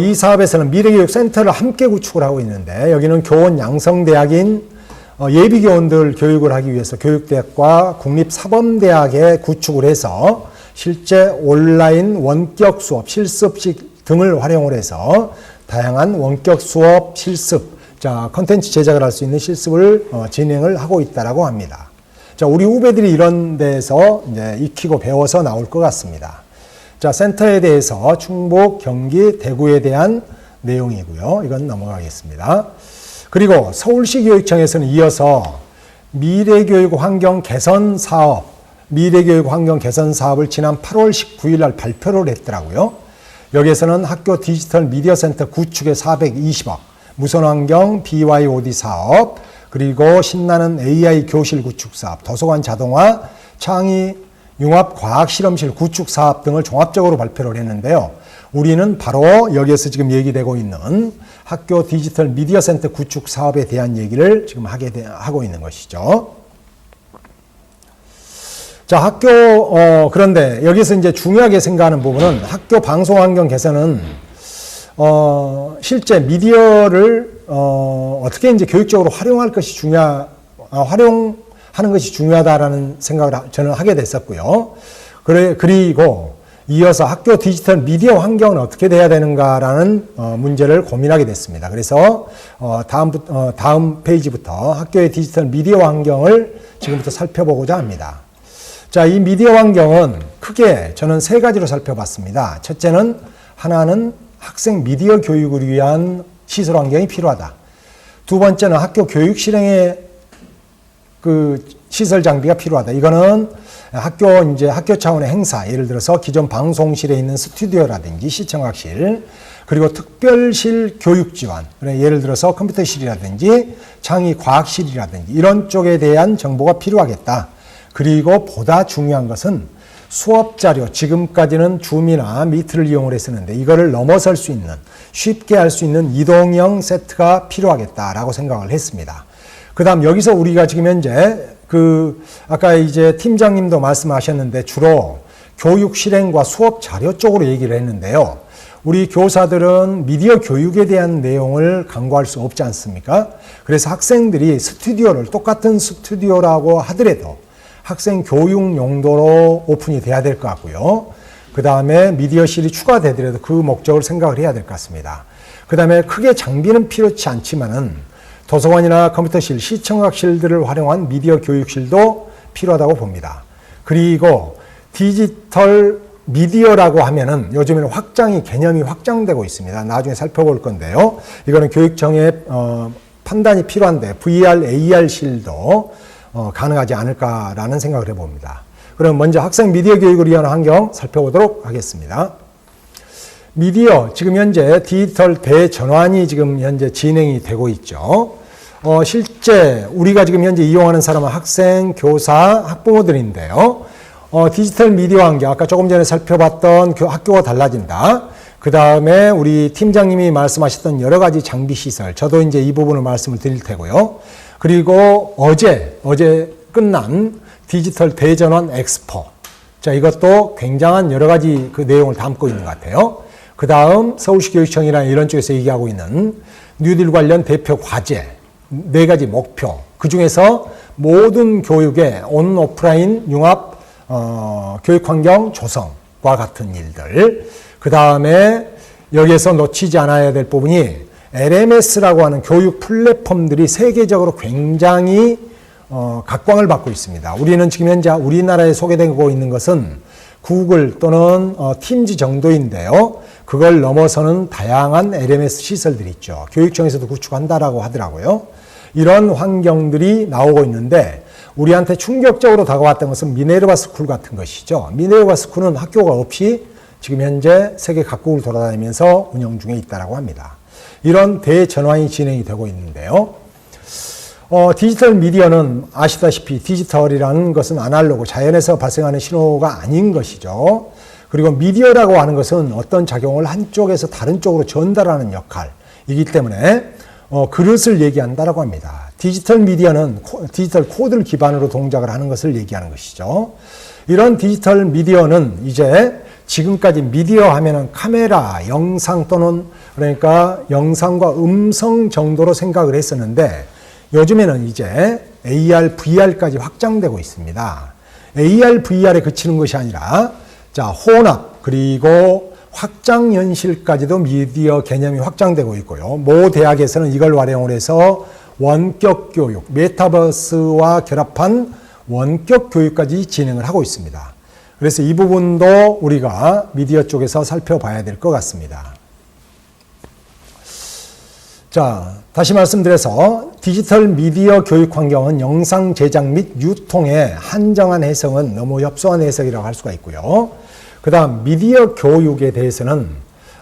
이 사업에서는 미래교육센터를 함께 구축을 하고 있는데 여기는 교원 양성대학인 예비교원들 교육을 하기 위해서 교육대학과 국립사범대학에 구축을 해서 실제 온라인 원격 수업, 실습식 등을 활용을 해서 다양한 원격 수업, 실습, 컨텐츠 제작을 할 수 있는 실습을 진행을 하고 있다라고 합니다. 자, 우리 후배들이 이런 데서 이제 익히고 배워서 나올 것 같습니다. 자, 센터에 대해서 충북, 경기, 대구에 대한 내용이고요. 이건 넘어가겠습니다. 그리고 서울시 교육청에서는 이어서 미래교육 환경 개선 사업, 미래교육 환경 개선 사업을 지난 8월 19일 날 발표를 했더라고요. 여기에서는 학교 디지털 미디어 센터 구축에 420억, 무선환경 BYOD 사업, 그리고 신나는 AI 교실 구축 사업, 도서관 자동화, 창의 융합 과학 실험실 구축 사업 등을 종합적으로 발표를 했는데요. 우리는 바로 여기에서 지금 얘기되고 있는 학교 디지털 미디어 센터 구축 사업에 대한 얘기를 지금 하고 있는 것이죠. 자, 그런데 여기서 이제 중요하게 생각하는 부분은 학교 방송 환경 개선은, 실제 미디어를, 어떻게 이제 교육적으로 활용하는 것이 중요하다라는 생각을 저는 하게 됐었고요. 그리고 이어서 학교 디지털 미디어 환경은 어떻게 돼야 되는가라는 문제를 고민하게 됐습니다. 그래서 다음 페이지부터 학교의 디지털 미디어 환경을 지금부터 살펴보고자 합니다. 자, 이 미디어 환경은 크게 저는 세 가지로 살펴봤습니다. 첫째는 하나는 학생 미디어 교육을 위한 시설 환경이 필요하다. 두 번째는 학교 교육 실행에 시설 장비가 필요하다. 이거는 학교 차원의 행사, 예를 들어서 기존 방송실에 있는 스튜디오라든지 시청학실, 그리고 특별실 교육 지원, 예를 들어서 컴퓨터실이라든지 창의 과학실이라든지 이런 쪽에 대한 정보가 필요하겠다. 그리고 보다 중요한 것은 수업 자료, 지금까지는 줌이나 미트를 이용을 했었는데 이거를 넘어설 수 있는, 쉽게 할 수 있는 이동형 세트가 필요하겠다라고 생각을 했습니다. 그 다음 여기서 우리가 지금 현재 아까 이제 팀장님도 말씀하셨는데 주로 교육 실행과 수업 자료 쪽으로 얘기를 했는데요. 우리 교사들은 미디어 교육에 대한 내용을 강구할 수 없지 않습니까? 그래서 학생들이 스튜디오를 똑같은 스튜디오라고 하더라도 학생 교육 용도로 오픈이 돼야 될 것 같고요. 그 다음에 미디어실이 추가되더라도 그 목적을 생각을 해야 될 것 같습니다. 그 다음에 크게 장비는 필요치 않지만은 도서관이나 컴퓨터실, 시청각실들을 활용한 미디어 교육실도 필요하다고 봅니다. 그리고 디지털 미디어라고 하면은 요즘에는 개념이 확장되고 있습니다. 나중에 살펴볼 건데요. 이거는 교육청의 판단이 필요한데 VR, AR실도 가능하지 않을까라는 생각을 해봅니다. 그럼 먼저 학생 미디어 교육을 위한 환경 살펴보도록 하겠습니다. 미디어, 지금 현재 디지털 대전환이 지금 현재 진행이 되고 있죠. 실제 우리가 지금 현재 이용하는 사람은 학생, 교사, 학부모들인데요. 디지털 미디어 환경, 아까 조금 전에 살펴봤던 학교가 달라진다. 그 다음에 우리 팀장님이 말씀하셨던 여러 가지 장비 시설, 저도 이제 이 부분을 말씀을 드릴 테고요. 그리고 어제 끝난 디지털 대전환 엑스포. 자, 이것도 굉장한 여러 가지 그 내용을 담고 있는 것 같아요. 그 다음 서울시 교육청이나 이런 쪽에서 얘기하고 있는 뉴딜 관련 대표 과제, 4가지 목표. 그 중에서 모든 교육의 온, 오프라인 융합 교육 환경 조성과 같은 일들. 그 다음에 여기에서 놓치지 않아야 될 부분이 LMS라고 하는 교육 플랫폼들이 세계적으로 굉장히 각광을 받고 있습니다. 우리는 지금 현재 우리나라에 소개되고 있는 것은 구글 또는 팀즈 정도인데요. 그걸 넘어서는 다양한 LMS 시설들이 있죠. 교육청에서도 구축한다라고 하더라고요. 이런 환경들이 나오고 있는데 우리한테 충격적으로 다가왔던 것은 미네르바 스쿨 같은 것이죠. 미네르바 스쿨은 학교가 없이 지금 현재 세계 각국을 돌아다니면서 운영 중에 있다고 합니다. 이런 대전환이 진행이 되고 있는데요. 디지털 미디어는 아시다시피 디지털이라는 것은 아날로그, 자연에서 발생하는 신호가 아닌 것이죠. 그리고 미디어라고 하는 것은 어떤 작용을 한쪽에서 다른 쪽으로 전달하는 역할이기 때문에 그릇을 얘기한다라고 합니다. 디지털 미디어는 디지털 코드를 기반으로 동작을 하는 것을 얘기하는 것이죠. 이런 디지털 미디어는 이제 지금까지 미디어 하면은 카메라, 영상 또는 그러니까 영상과 음성 정도로 생각을 했었는데 요즘에는 이제 AR, VR까지 확장되고 있습니다. AR, VR에 그치는 것이 아니라 자, 혼합 그리고 확장 현실까지도 미디어 개념이 확장되고 있고요. 모 대학에서는 이걸 활용을 해서 원격 교육, 메타버스와 결합한 원격 교육까지 진행을 하고 있습니다. 그래서 이 부분도 우리가 미디어 쪽에서 살펴봐야 될 것 같습니다. 자, 다시 말씀드려서 디지털 미디어 교육 환경은 영상 제작 및 유통에 한정한 해석은 너무 협소한 해석이라고 할 수가 있고요. 그 다음 미디어 교육에 대해서는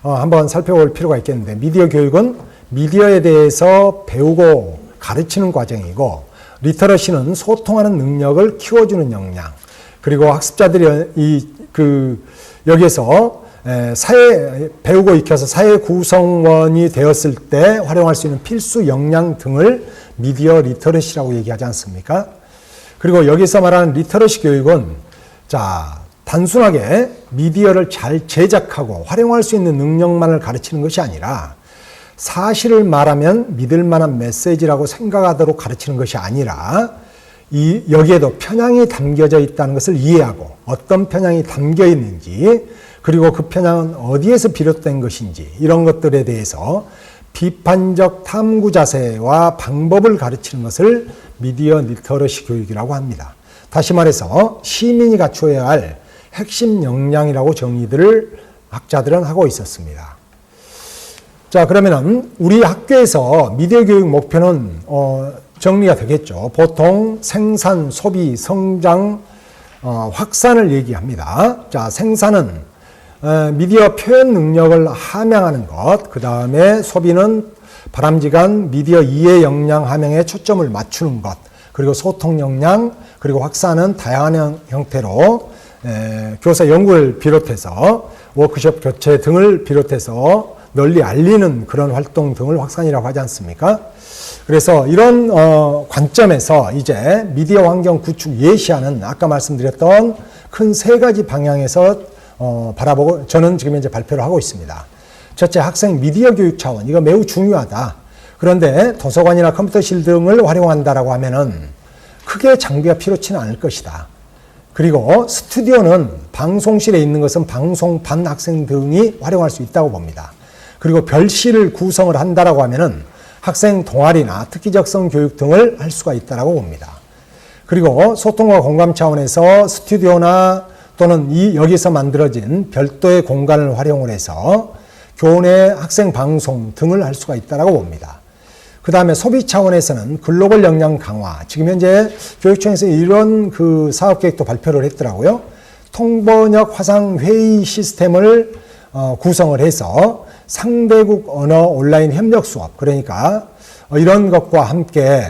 한번 살펴볼 필요가 있겠는데 미디어 교육은 미디어에 대해서 배우고 가르치는 과정이고 리터러시는 소통하는 능력을 키워주는 역량 그리고 학습자들이 여기에서 배우고 익혀서 사회 구성원이 되었을 때 활용할 수 있는 필수 역량 등을 미디어 리터러시라고 얘기하지 않습니까? 그리고 여기서 말하는 리터러시 교육은 자, 단순하게 미디어를 잘 제작하고 활용할 수 있는 능력만을 가르치는 것이 아니라 사실을 말하면 믿을 만한 메시지라고 생각하도록 가르치는 것이 아니라 여기에도 편향이 담겨져 있다는 것을 이해하고 어떤 편향이 담겨 있는지 그리고 그 편향은 어디에서 비롯된 것인지 이런 것들에 대해서 비판적 탐구 자세와 방법을 가르치는 것을 미디어 리터러시 교육이라고 합니다. 다시 말해서 시민이 갖추어야 할 핵심 역량이라고 정의들을 학자들은 하고 있었습니다. 자, 그러면은 우리 학교에서 미디어 교육 목표는 정리가 되겠죠. 보통 생산, 소비, 성장, 확산을 얘기합니다. 자, 생산은 미디어 표현 능력을 함양하는 것, 그 다음에 소비는 바람직한 미디어 이해 역량 함양에 초점을 맞추는 것, 그리고 소통 역량, 그리고 확산은 다양한 형태로 교사 연구를 비롯해서 워크숍 교체 등을 비롯해서 널리 알리는 그런 활동 등을 확산이라고 하지 않습니까? 그래서 이런 관점에서 이제 미디어 환경 구축 예시하는 아까 말씀드렸던 큰 세 가지 방향에서 바라보고 저는 지금 현재 발표를 하고 있습니다. 첫째, 학생 미디어 교육 차원. 이거 매우 중요하다. 그런데 도서관이나 컴퓨터실 등을 활용한다라고 하면은 크게 장비가 필요치는 않을 것이다. 그리고 스튜디오는 방송실에 있는 것은 방송반 학생 등이 활용할 수 있다고 봅니다. 그리고 별실을 구성을 한다라고 하면은 학생 동아리나 특기적성 교육 등을 할 수가 있다라고 봅니다. 그리고 소통과 공감 차원에서 스튜디오나 또는 여기서 만들어진 별도의 공간을 활용을 해서 교내 학생 방송 등을 할 수가 있다라고 봅니다. 그 다음에 소비 차원에서는 글로벌 역량 강화. 지금 현재 교육청에서 이런 그 사업 계획도 발표를 했더라고요. 통번역 화상 회의 시스템을 구성을 해서 상대국 언어 온라인 협력 수업. 그러니까 이런 것과 함께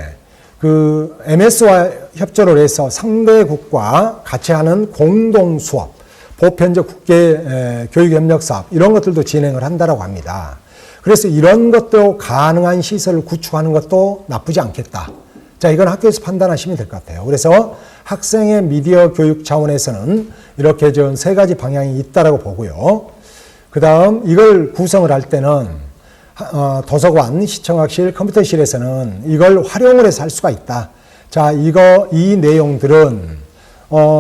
그 MS와 협조를 해서 상대국과 같이 하는 공동 수업, 보편적 국제 교육 협력 사업 이런 것들도 진행을 한다라고 합니다. 그래서 이런 것도 가능한 시설을 구축하는 것도 나쁘지 않겠다. 자, 이건 학교에서 판단하시면 될 것 같아요. 그래서 학생의 미디어 교육 차원에서는 이렇게 좀 세 가지 방향이 있다라고 보고요. 그 다음 이걸 구성을 할 때는 도서관, 시청학실, 컴퓨터실에서는 이걸 활용을 해서 할 수가 있다. 자, 이 내용들은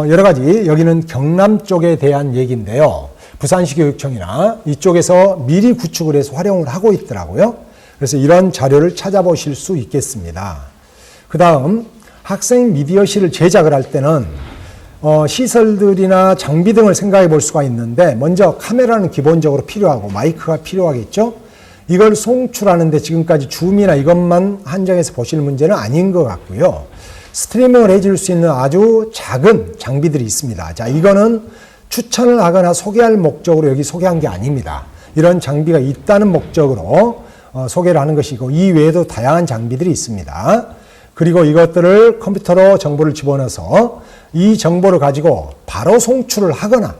여러 가지 여기는 경남 쪽에 대한 얘기인데요. 부산시 교육청이나 이쪽에서 미리 구축을 해서 활용을 하고 있더라고요. 그래서 이런 자료를 찾아보실 수 있겠습니다. 그 다음 학생 미디어실을 제작을 할 때는 시설들이나 장비 등을 생각해 볼 수가 있는데 먼저 카메라는 기본적으로 필요하고 마이크가 필요하겠죠. 이걸 송출하는데 지금까지 줌이나 이것만 한정해서 보실 문제는 아닌 것 같고요. 스트리밍을 해줄 수 있는 아주 작은 장비들이 있습니다. 자, 이거는 추천을 하거나 소개할 목적으로 여기 소개한 게 아닙니다. 이런 장비가 있다는 목적으로 소개를 하는 것이고 이 외에도 다양한 장비들이 있습니다. 그리고 이것들을 컴퓨터로 정보를 집어넣어서 이 정보를 가지고 바로 송출을 하거나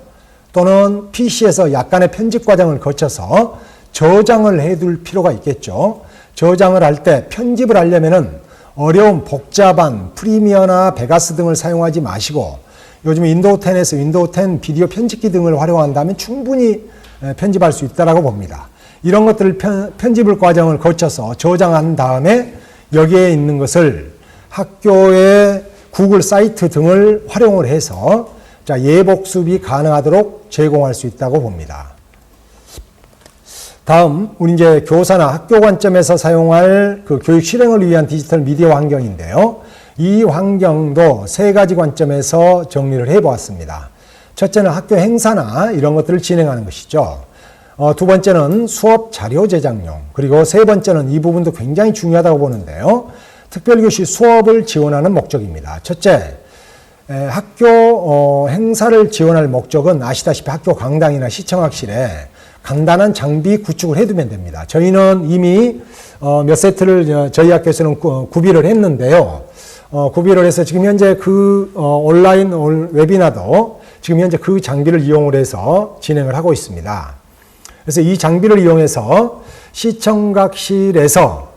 또는 PC에서 약간의 편집 과정을 거쳐서 저장을 해둘 필요가 있겠죠. 저장을 할 때 편집을 하려면은 어려운 복잡한 프리미어나 베가스 등을 사용하지 마시고 요즘 윈도우 10에서 윈도우 10 비디오 편집기 등을 활용한다면 충분히 편집할 수 있다라고 봅니다. 이런 것들을 편집을 과정을 거쳐서 저장한 다음에 여기에 있는 것을 학교의 구글 사이트 등을 활용을 해서 예복습이 가능하도록 제공할 수 있다고 봅니다. 다음, 우리 이제 교사나 학교 관점에서 사용할 그 교육 실행을 위한 디지털 미디어 환경인데요. 이 환경도 세 가지 관점에서 정리를 해보았습니다. 첫째는 학교 행사나 이런 것들을 진행하는 것이죠. 두 번째는 수업 자료 제작용, 그리고 세 번째는 이 부분도 굉장히 중요하다고 보는데요. 특별교실 수업을 지원하는 목적입니다. 첫째, 학교 행사를 지원할 목적은 아시다시피 학교 강당이나 시청학실에 간단한 장비 구축을 해두면 됩니다. 저희는 이미 몇 세트를 저희 학교에서는 구비를 했는데요. 구비를 해서 지금 현재 그 온라인 웨비나도 지금 현재 그 장비를 이용을 해서 진행을 하고 있습니다. 그래서 이 장비를 이용해서 시청각실에서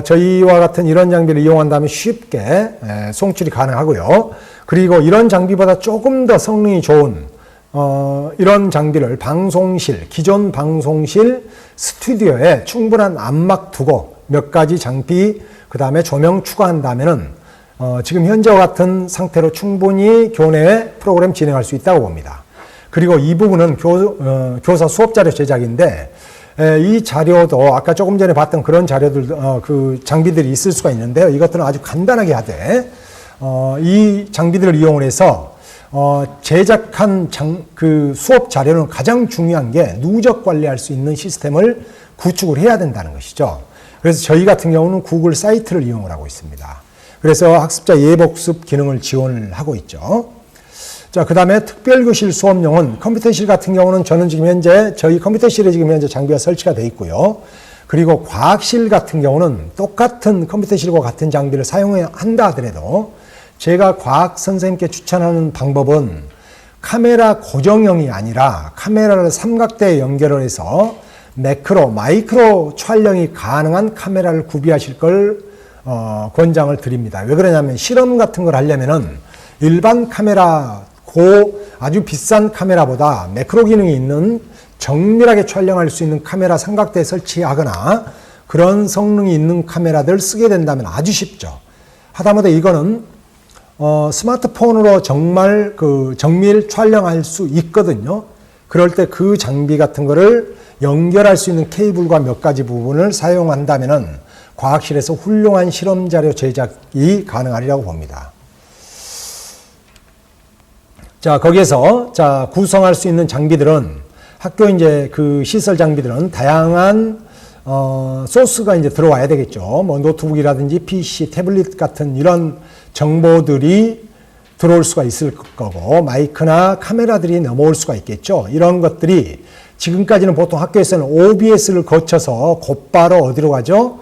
저희와 같은 이런 장비를 이용한다면 쉽게 송출이 가능하고요. 그리고 이런 장비보다 조금 더 성능이 좋은 이런 장비를 방송실, 기존 방송실 스튜디오에 충분한 안막 두고 몇 가지 장비, 그 다음에 조명 추가한다면은 지금 현재와 같은 상태로 충분히 교내 프로그램 진행할 수 있다고 봅니다. 그리고 이 부분은 교사 수업자료 제작인데 이 자료도 아까 조금 전에 봤던 그런 자료들, 그 장비들이 있을 수가 있는데요. 이것들은 아주 간단하게 하되 이 장비들을 이용을 해서 제작한 그 수업 자료는 가장 중요한 게 누적 관리할 수 있는 시스템을 구축을 해야 된다는 것이죠. 그래서 저희 같은 경우는 구글 사이트를 이용을 하고 있습니다. 그래서 학습자 예복습 기능을 지원을 하고 있죠. 자, 그 다음에 특별교실 수업용은 컴퓨터실 같은 경우는 저는 지금 현재 저희 컴퓨터실에 지금 현재 장비가 설치가 되어 있고요. 그리고 과학실 같은 경우는 똑같은 컴퓨터실과 같은 장비를 사용한다 하더라도 제가 과학 선생님께 추천하는 방법은 카메라 고정형이 아니라 카메라를 삼각대에 연결을 해서 매크로, 마이크로 촬영이 가능한 카메라를 구비하실 걸 권장을 드립니다. 왜 그러냐면 실험 같은 걸 하려면은 일반 카메라, 아주 비싼 카메라보다 매크로 기능이 있는 정밀하게 촬영할 수 있는 카메라 삼각대에 설치하거나 그런 성능이 있는 카메라들 쓰게 된다면 아주 쉽죠. 하다못해 이거는 스마트폰으로 정말 그 정밀 촬영할 수 있거든요. 그럴 때 그 장비 같은 거를 연결할 수 있는 케이블과 몇 가지 부분을 사용한다면은 과학실에서 훌륭한 실험 자료 제작이 가능하리라고 봅니다. 자, 거기에서 구성할 수 있는 장비들은 학교 이제 그 시설 장비들은 다양한 소스가 이제 들어와야 되겠죠. 뭐 노트북이라든지 PC, 태블릿 같은 이런 정보들이 들어올 수가 있을 거고 마이크나 카메라들이 넘어올 수가 있겠죠. 이런 것들이 지금까지는 보통 학교에서는 OBS를 거쳐서 곧바로 어디로 가죠?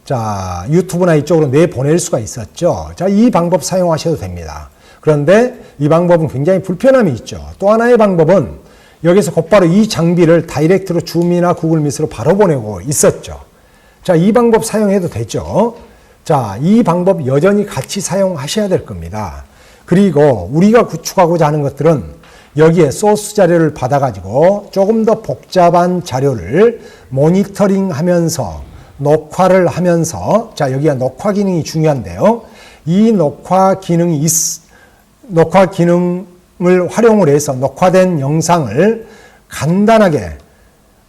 자, 유튜브나 이쪽으로 내보낼 수가 있었죠. 자, 이 방법 사용하셔도 됩니다. 그런데 이 방법은 굉장히 불편함이 있죠. 또 하나의 방법은 여기서 곧바로 이 장비를 다이렉트로 줌이나 구글 미트로 바로 보내고 있었죠. 자, 이 방법 사용해도 되죠. 자, 이 방법 여전히 같이 사용하셔야 될 겁니다. 그리고 우리가 구축하고자 하는 것들은 여기에 소스 자료를 받아가지고 조금 더 복잡한 자료를 모니터링 하면서 녹화를 하면서, 자, 여기가 녹화 기능이 중요한데요. 이 녹화 기능을 활용을 해서 녹화된 영상을 간단하게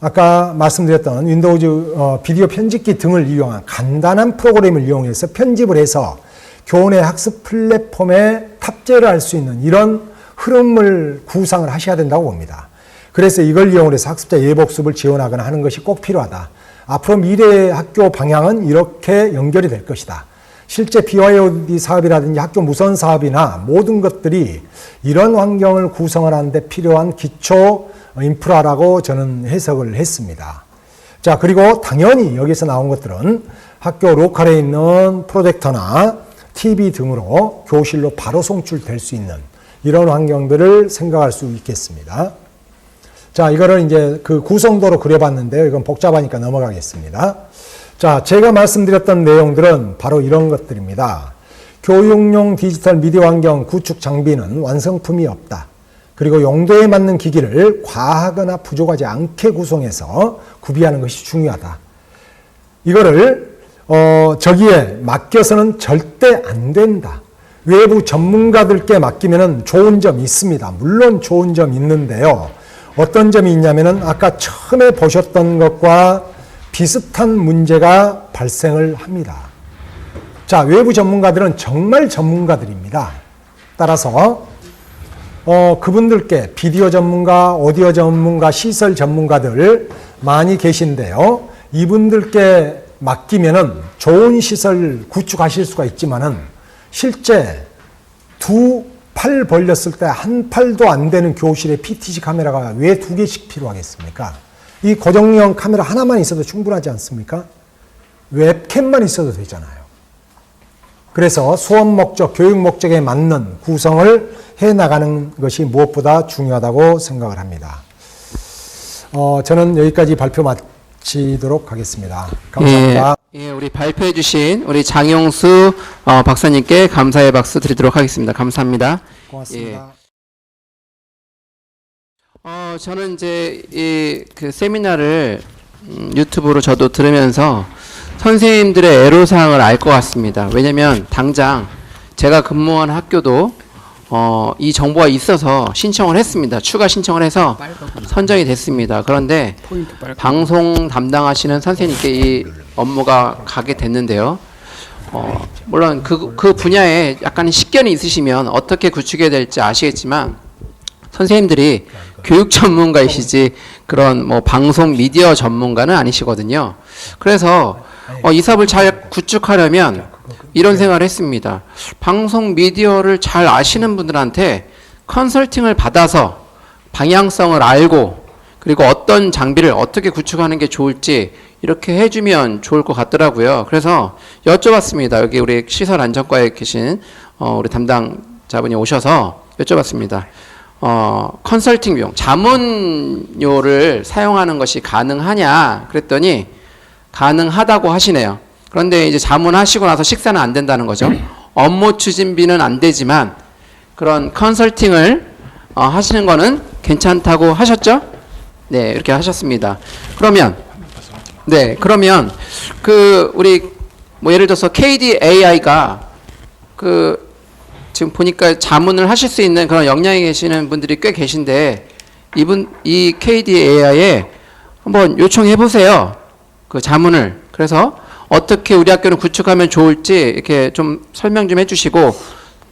아까 말씀드렸던 윈도우즈 비디오 편집기 등을 이용한 간단한 프로그램을 이용해서 편집을 해서 교내 학습 플랫폼에 탑재를 할 수 있는 이런 흐름을 구상을 하셔야 된다고 봅니다. 그래서 이걸 이용을 해서 학습자 예복습을 지원하거나 하는 것이 꼭 필요하다. 앞으로 미래의 학교 방향은 이렇게 연결이 될 것이다. 실제 BYOD 사업이라든지 학교 무선 사업이나 모든 것들이 이런 환경을 구성을 하는데 필요한 기초 인프라라고 저는 해석을 했습니다. 자, 그리고 당연히 여기서 나온 것들은 학교 로컬에 있는 프로젝터나 TV 등으로 교실로 바로 송출될 수 있는 이런 환경들을 생각할 수 있겠습니다. 자, 이거를 이제 그 구성도로 그려봤는데요. 이건 복잡하니까 넘어가겠습니다. 자, 제가 말씀드렸던 내용들은 바로 이런 것들입니다. 교육용 디지털 미디어 환경 구축 장비는 완성품이 없다. 그리고 용도에 맞는 기기를 과하거나 부족하지 않게 구성해서 구비하는 것이 중요하다. 이거를 저기에 맡겨서는 절대 안 된다. 외부 전문가들께 맡기면 좋은 점이 있습니다. 물론 좋은 점이 있는데요. 어떤 점이 있냐면은 아까 처음에 보셨던 것과 비슷한 문제가 발생을 합니다. 자, 외부 전문가들은 정말 전문가들입니다. 따라서 그분들께 비디오 전문가, 오디오 전문가, 시설 전문가들 많이 계신데요. 이분들께 맡기면은 좋은 시설 구축하실 수가 있지만은 실제 두 팔 벌렸을 때 한 팔도 안 되는 교실에 PTZ 카메라가 왜 2개씩 필요하겠습니까? 이 고정형 카메라 하나만 있어도 충분하지 않습니까? 웹캠만 있어도 되잖아요. 그래서 수업 목적, 교육 목적에 맞는 구성을 해나가는 것이 무엇보다 중요하다고 생각을 합니다. 저는 여기까지 발표 마치도록 하겠습니다. 감사합니다. 예, 우리 발표해 주신 우리 장용수 박사님께 감사의 박수 드리도록 하겠습니다. 감사합니다. 고맙습니다. 저는 이제 그 세미나를 유튜브로 저도 들으면서 선생님들의 애로사항을 알 것 같습니다. 왜냐면 당장 제가 근무한 학교도 이 정보가 있어서 신청을 했습니다. 추가 신청을 해서 선정이 됐습니다. 그런데 방송 담당하시는 선생님께 이 업무가 가게 됐는데요. 물론 그 분야에 약간 식견이 있으시면 어떻게 구축해야 될지 아시겠지만 선생님들이 교육 전문가이시지 그런 뭐 방송 미디어 전문가는 아니시거든요. 그래서 이 사업을 잘 구축하려면 이런 생각을 했습니다. 방송 미디어를 잘 아시는 분들한테 컨설팅을 받아서 방향성을 알고 그리고 어떤 장비를 어떻게 구축하는 게 좋을지 이렇게 해주면 좋을 것 같더라고요. 그래서 여쭤봤습니다. 여기 우리 시설 안전과에 계신 우리 담당자분이 오셔서 여쭤봤습니다. 컨설팅 비용, 자문료를 사용하는 것이 가능하냐 그랬더니 가능하다고 하시네요. 그런데 이제 자문하시고 나서 식사는 안 된다는 거죠. 업무 추진비는 안 되지만 그런 컨설팅을 하시는 거는 괜찮다고 하셨죠? 네, 이렇게 하셨습니다. 그러면 우리 뭐 예를 들어서 KDAI가 지금 보니까 자문을 하실 수 있는 그런 역량이 계시는 분들이 꽤 계신데 이 KDAI에 한번 요청해 보세요. 그 자문을. 그래서 어떻게 우리 학교를 구축하면 좋을지 이렇게 좀 설명 좀 해주시고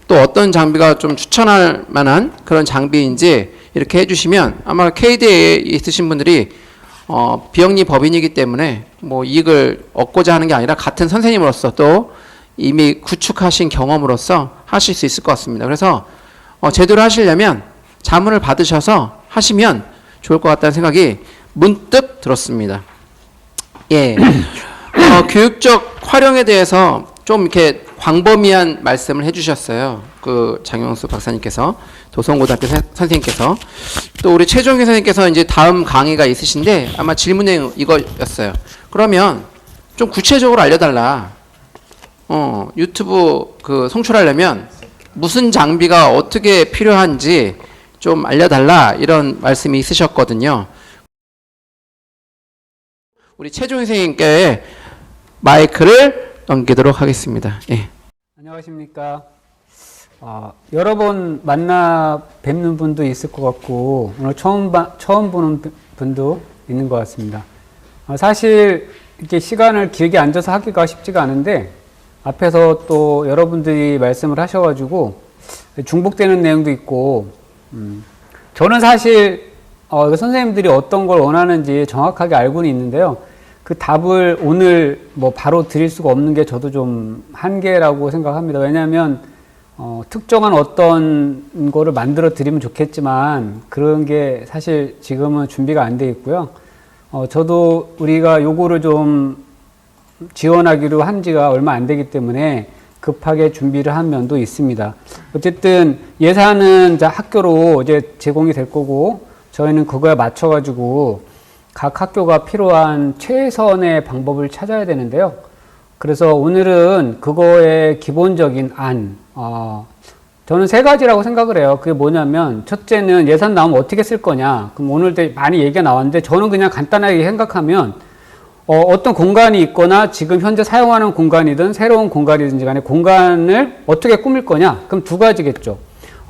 또 어떤 장비가 좀 추천할 만한 그런 장비인지 이렇게 해주시면 아마 KDA에 있으신 분들이 비영리 법인이기 때문에 뭐 이익을 얻고자 하는 게 아니라 같은 선생님으로서 또 이미 구축하신 경험으로서 하실 수 있을 것 같습니다. 그래서 제대로 하시려면 자문을 받으셔서 하시면 좋을 것 같다는 생각이 문득 들었습니다. 예, 교육적 활용에 대해서 좀 이렇게 광범위한 말씀을 해주셨어요. 그 장영수 박사님께서 도성고등학교 선생님께서 또 우리 최종기 선생님께서 이제 다음 강의가 있으신데 아마 질문이 이거였어요. 그러면 좀 구체적으로 알려달라. 유튜브 송출하려면 무슨 장비가 어떻게 필요한지 좀 알려달라 이런 말씀이 있으셨거든요. 우리 최종 선생님께 마이크를 넘기도록 하겠습니다. 예. 안녕하십니까. 여러 번 만나 뵙는 분도 있을 것 같고 오늘 처음 보는 분도 있는 것 같습니다. 사실 이렇게 시간을 길게 앉아서 하기가 쉽지가 않은데 앞에서 또 여러분들이 말씀을 하셔가지고 중복되는 내용도 있고 저는 사실 선생님들이 어떤 걸 원하는지 정확하게 알고는 있는데요. 그 답을 오늘 뭐 바로 드릴 수가 없는 게 저도 좀 한계라고 생각합니다. 왜냐하면 특정한 어떤 거를 만들어 드리면 좋겠지만 그런 게 사실 지금은 준비가 안 돼 있고요. 저도 우리가 요거를 좀 지원하기로 한 지가 얼마 안 되기 때문에 급하게 준비를 한 면도 있습니다. 어쨌든 예산은 이제 학교로 이제 제공이 될 거고 저희는 그거에 맞춰가지고 각 학교가 필요한 최선의 방법을 찾아야 되는데요. 그래서 오늘은 그거의 기본적인 안, 저는 세 가지라고 생각을 해요. 그게 뭐냐면 첫째는 예산 나오면 어떻게 쓸 거냐. 그럼 오늘도 많이 얘기가 나왔는데 저는 그냥 간단하게 생각하면 어떤 공간이 있거나 지금 현재 사용하는 공간이든 새로운 공간이든지 간에 공간을 어떻게 꾸밀 거냐. 그럼 두 가지겠죠.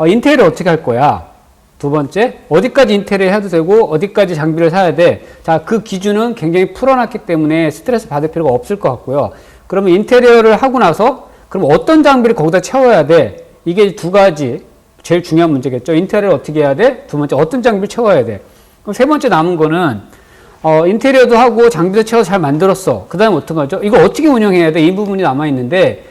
인테리어 어떻게 할 거야. 두 번째, 어디까지 인테리어 해도 되고 어디까지 장비를 사야 돼. 자, 그 기준은 굉장히 풀어놨기 때문에 스트레스 받을 필요가 없을 것 같고요. 그러면 인테리어를 하고 나서 그럼 어떤 장비를 거기다 채워야 돼. 이게 두 가지 제일 중요한 문제겠죠. 인테리어를 어떻게 해야 돼. 두 번째, 어떤 장비를 채워야 돼. 그럼 세 번째 남은 거는 인테리어도 하고 장비도 채워서 잘 만들었어. 그 다음에 어떤 거죠? 이거 어떻게 운영해야 돼? 이 부분이 남아있는데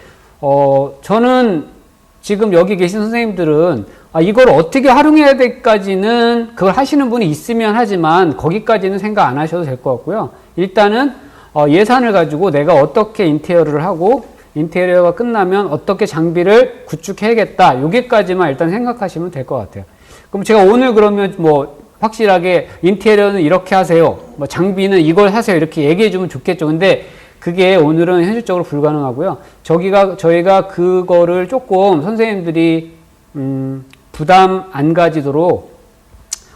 저는 지금 여기 계신 선생님들은 이걸 어떻게 활용해야 될까지는 그걸 하시는 분이 있으면 하지만 거기까지는 생각 안 하셔도 될 것 같고요. 일단은 예산을 가지고 내가 어떻게 인테리어를 하고 인테리어가 끝나면 어떻게 장비를 구축해야겠다. 여기까지만 일단 생각하시면 될 것 같아요. 그럼 제가 오늘 그러면 뭐 확실하게 인테리어는 이렇게 하세요. 뭐 장비는 이걸 하세요. 이렇게 얘기해 주면 좋겠죠. 근데 그게 오늘은 현실적으로 불가능하고요. 저희가 그거를 조금 선생님들이 부담 안 가지도록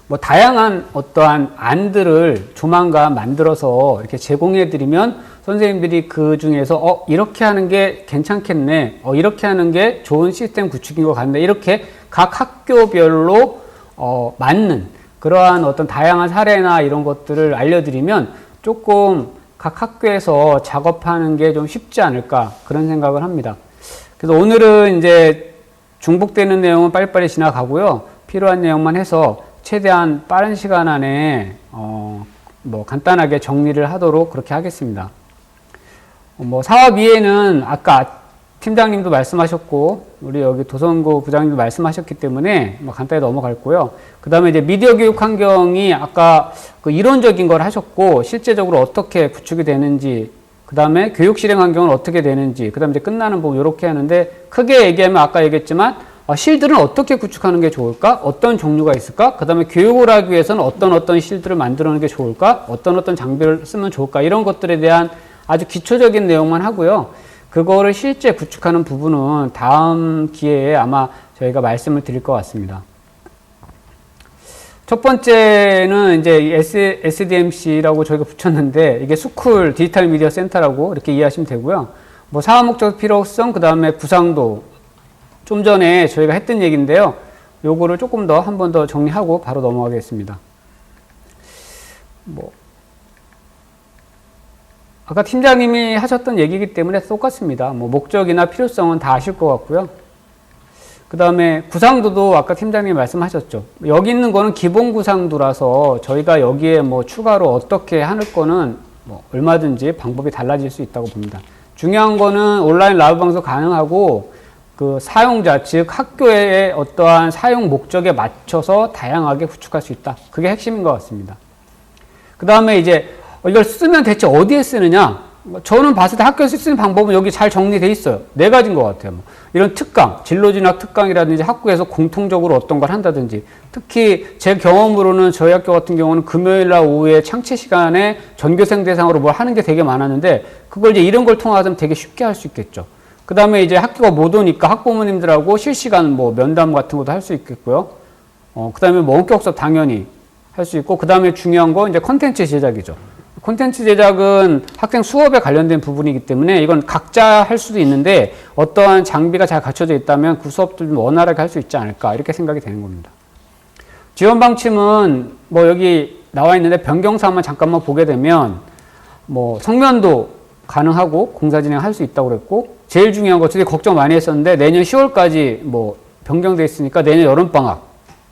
뭐 다양한 어떠한 안들을 조만간 만들어서 이렇게 제공해 드리면 선생님들이 그 중에서 이렇게 하는 게 괜찮겠네. 이렇게 하는 게 좋은 시스템 구축인 것 같네. 이렇게 각 학교별로 맞는 그러한 어떤 다양한 사례나 이런 것들을 알려드리면 조금 각 학교에서 작업하는 게 좀 쉽지 않을까 그런 생각을 합니다. 그래서 오늘은 이제 중복되는 내용은 빨리빨리 지나가고요. 필요한 내용만 해서 최대한 빠른 시간 안에 뭐 간단하게 정리를 하도록 그렇게 하겠습니다. 뭐 사업 이해는 아까 팀장님도 말씀하셨고 우리 여기 도선고 부장님도 말씀하셨기 때문에 뭐 간단히 넘어갈 거요. 그 다음에 이제 미디어 교육 환경이 아까 그 이론적인 걸 하셨고 실제적으로 어떻게 구축이 되는지 그 다음에 교육 실행 환경은 어떻게 되는지 그 다음에 이제 끝나는 부분 이렇게 하는데 크게 얘기하면 아까 얘기했지만 실들은 어떻게 구축하는 게 좋을까? 어떤 종류가 있을까? 그 다음에 교육을 하기 위해서는 어떤 실들을 만들어내는 게 좋을까? 어떤 장비를 쓰면 좋을까? 이런 것들에 대한 아주 기초적인 내용만 하고요. 그거를 실제 구축하는 부분은 다음 기회에 아마 저희가 말씀을 드릴 것 같습니다. 첫 번째는 이제 SDMC라고 저희가 붙였는데 이게 스쿨 디지털 미디어 센터라고 이렇게 이해하시면 되고요. 뭐 사업 목적 필요성, 그 다음에 구상도 좀 전에 저희가 했던 얘기인데요. 요거를 조금 더 한 번 더 정리하고 바로 넘어가겠습니다. 뭐 아까 팀장님이 하셨던 얘기이기 때문에 똑같습니다. 뭐 목적이나 필요성은 다 아실 것 같고요. 그 다음에 구상도도 아까 팀장님이 말씀하셨죠. 여기 있는 거는 기본 구상도라서 저희가 여기에 뭐 추가로 어떻게 하는 거는 뭐 얼마든지 방법이 달라질 수 있다고 봅니다. 중요한 거는 온라인 라이브 방송 가능하고 그 사용자, 즉 학교의 어떠한 사용 목적에 맞춰서 다양하게 구축할 수 있다. 그게 핵심인 것 같습니다. 그 다음에 이제 이걸 쓰면 대체 어디에 쓰느냐? 저는 봤을 때 학교에서 쓰는 방법은 여기 잘 정리되어 있어요. 네 가지인 것 같아요. 뭐 이런 특강, 진로진학 특강이라든지 학교에서 공통적으로 어떤 걸 한다든지, 특히 제 경험으로는 저희 학교 같은 경우는 금요일날 오후에 창체 시간에 전교생 대상으로 뭘 하는 게 되게 많았는데 그걸 이제 이런 걸 통해서 되게 쉽게 할 수 있겠죠. 그 다음에 이제 학교가 못 오니까 학부모님들하고 실시간 뭐 면담 같은 것도 할 수 있겠고요. 그 다음에 뭐 원격 수업 당연히 할 수 있고, 그 다음에 중요한 거 이제 콘텐츠 제작이죠. 콘텐츠 제작은 학생 수업에 관련된 부분이기 때문에 이건 각자 할 수도 있는데 어떠한 장비가 잘 갖춰져 있다면 그 수업도 좀 원활하게 할 수 있지 않을까 이렇게 생각이 되는 겁니다. 지원 방침은 뭐 여기 나와 있는데 변경사항만 잠깐만 보게 되면 뭐 성면도 가능하고 공사 진행할 수 있다고 그랬고, 제일 중요한 거 되게 걱정 많이 했었는데 내년 10월까지 뭐 변경돼 있으니까 내년 여름방학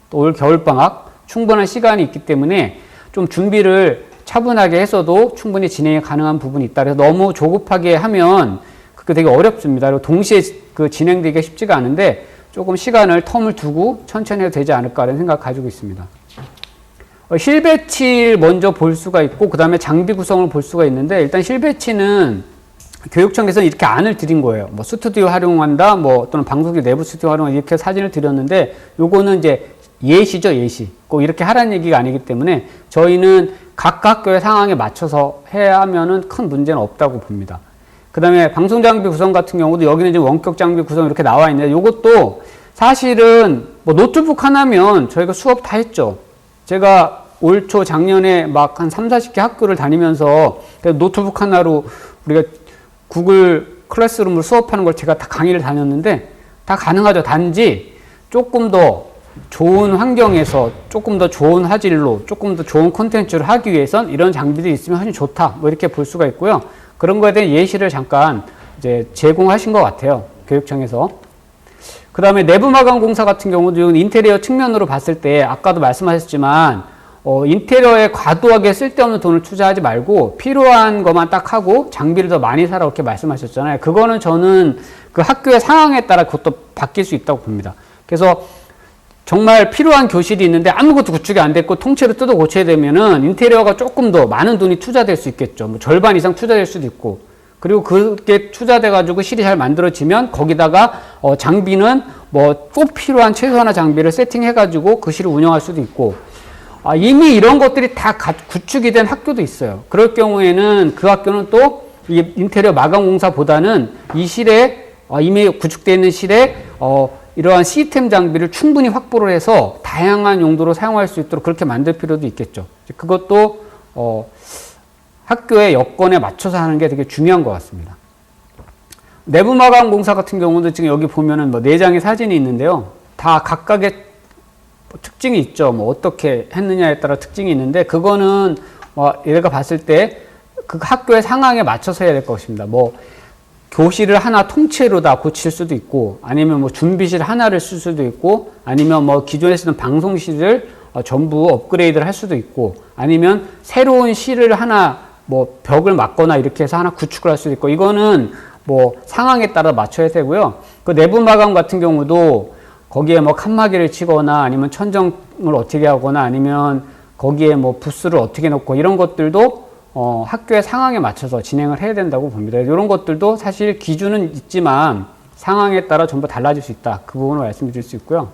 또 올 겨울방학 충분한 시간이 있기 때문에 좀 준비를 차분하게 해서도 충분히 진행이 가능한 부분이 있다. 그래서 너무 조급하게 하면 그게 되게 어렵습니다. 그리고 동시에 그 진행되기가 쉽지가 않은데 조금 시간을 텀을 두고 천천히 해도 되지 않을까라는 생각 가지고 있습니다. 실 배치를 먼저 볼 수가 있고 그 다음에 장비 구성을 볼 수가 있는데, 일단 실 배치는 교육청에서 이렇게 안을 드린 거예요. 뭐 스튜디오 활용한다, 뭐 또는 방송국 내부 스튜디오 활용한다 이렇게 사진을 드렸는데 요거는 이제 예시죠, 예시. 꼭 이렇게 하라는 얘기가 아니기 때문에 저희는 각 학교의 상황에 맞춰서 해야 하면은 큰 문제는 없다고 봅니다. 그 다음에 방송 장비 구성 같은 경우도 여기는 지금 원격 장비 구성 이렇게 나와 있는데 요것도 사실은 뭐 노트북 하나면 저희가 수업 다 했죠. 제가 올 초 작년에 막 한 3, 40개 학교를 다니면서 노트북 하나로 우리가 구글 클래스룸을 수업하는 걸 제가 다 강의를 다녔는데 다 가능하죠. 단지 조금 더 좋은 환경에서 조금 더 좋은 화질로 조금 더 좋은 콘텐츠를 하기 위해선 이런 장비들이 있으면 훨씬 좋다. 뭐 이렇게 볼 수가 있고요. 그런 거에 대한 예시를 잠깐 이제 제공하신 것 같아요. 교육청에서. 그 다음에 내부 마감 공사 같은 경우도 인테리어 측면으로 봤을 때 아까도 말씀하셨지만 인테리어에 과도하게 쓸데없는 돈을 투자하지 말고 필요한 것만 딱 하고 장비를 더 많이 사라 이렇게 말씀하셨잖아요. 그거는 저는 그 학교의 상황에 따라 그것도 바뀔 수 있다고 봅니다. 그래서 정말 필요한 교실이 있는데 아무것도 구축이 안 됐고 통째로 뜯어 고쳐야 되면은 인테리어가 조금 더 많은 돈이 투자될 수 있겠죠. 뭐 절반 이상 투자될 수도 있고. 그리고 그게 투자돼가지고 실이 잘 만들어지면 거기다가 장비는 뭐 꼭 필요한 최소한의 장비를 세팅해가지고 그 실을 운영할 수도 있고. 이미 이런 것들이 다 구축이 된 학교도 있어요. 그럴 경우에는 그 학교는 또 이 인테리어 마감 공사보다는 이 실에 이미 구축되어 있는 실에 이러한 시스템 장비를 충분히 확보를 해서 다양한 용도로 사용할 수 있도록 그렇게 만들 필요도 있겠죠. 그것도 학교의 여건에 맞춰서 하는 게 되게 중요한 것 같습니다. 내부 마감 공사 같은 경우도 지금 여기 보면은 뭐 4장의 사진이 있는데요. 다 각각의 특징이 있죠. 뭐 어떻게 했느냐에 따라 특징이 있는데 그거는 얘가 봤을 때 그 학교의 상황에 맞춰서 해야 될 것입니다. 뭐 교실을 하나 통째로 다 고칠 수도 있고, 아니면 뭐 준비실 하나를 쓸 수도 있고, 아니면 뭐 기존에 쓰는 방송실을 전부 업그레이드를 할 수도 있고, 아니면 새로운 실을 하나 뭐 벽을 막거나 이렇게 해서 하나 구축을 할 수도 있고, 이거는 뭐 상황에 따라 맞춰야 되고요. 그 내부 마감 같은 경우도 거기에 뭐 칸막이를 치거나 아니면 천정을 어떻게 하거나 아니면 거기에 뭐 부스를 어떻게 놓고 이런 것들도 학교의 상황에 맞춰서 진행을 해야 된다고 봅니다. 이런 것들도 사실 기준은 있지만 상황에 따라 전부 달라질 수 있다. 그 부분을 말씀드릴 수 있고요.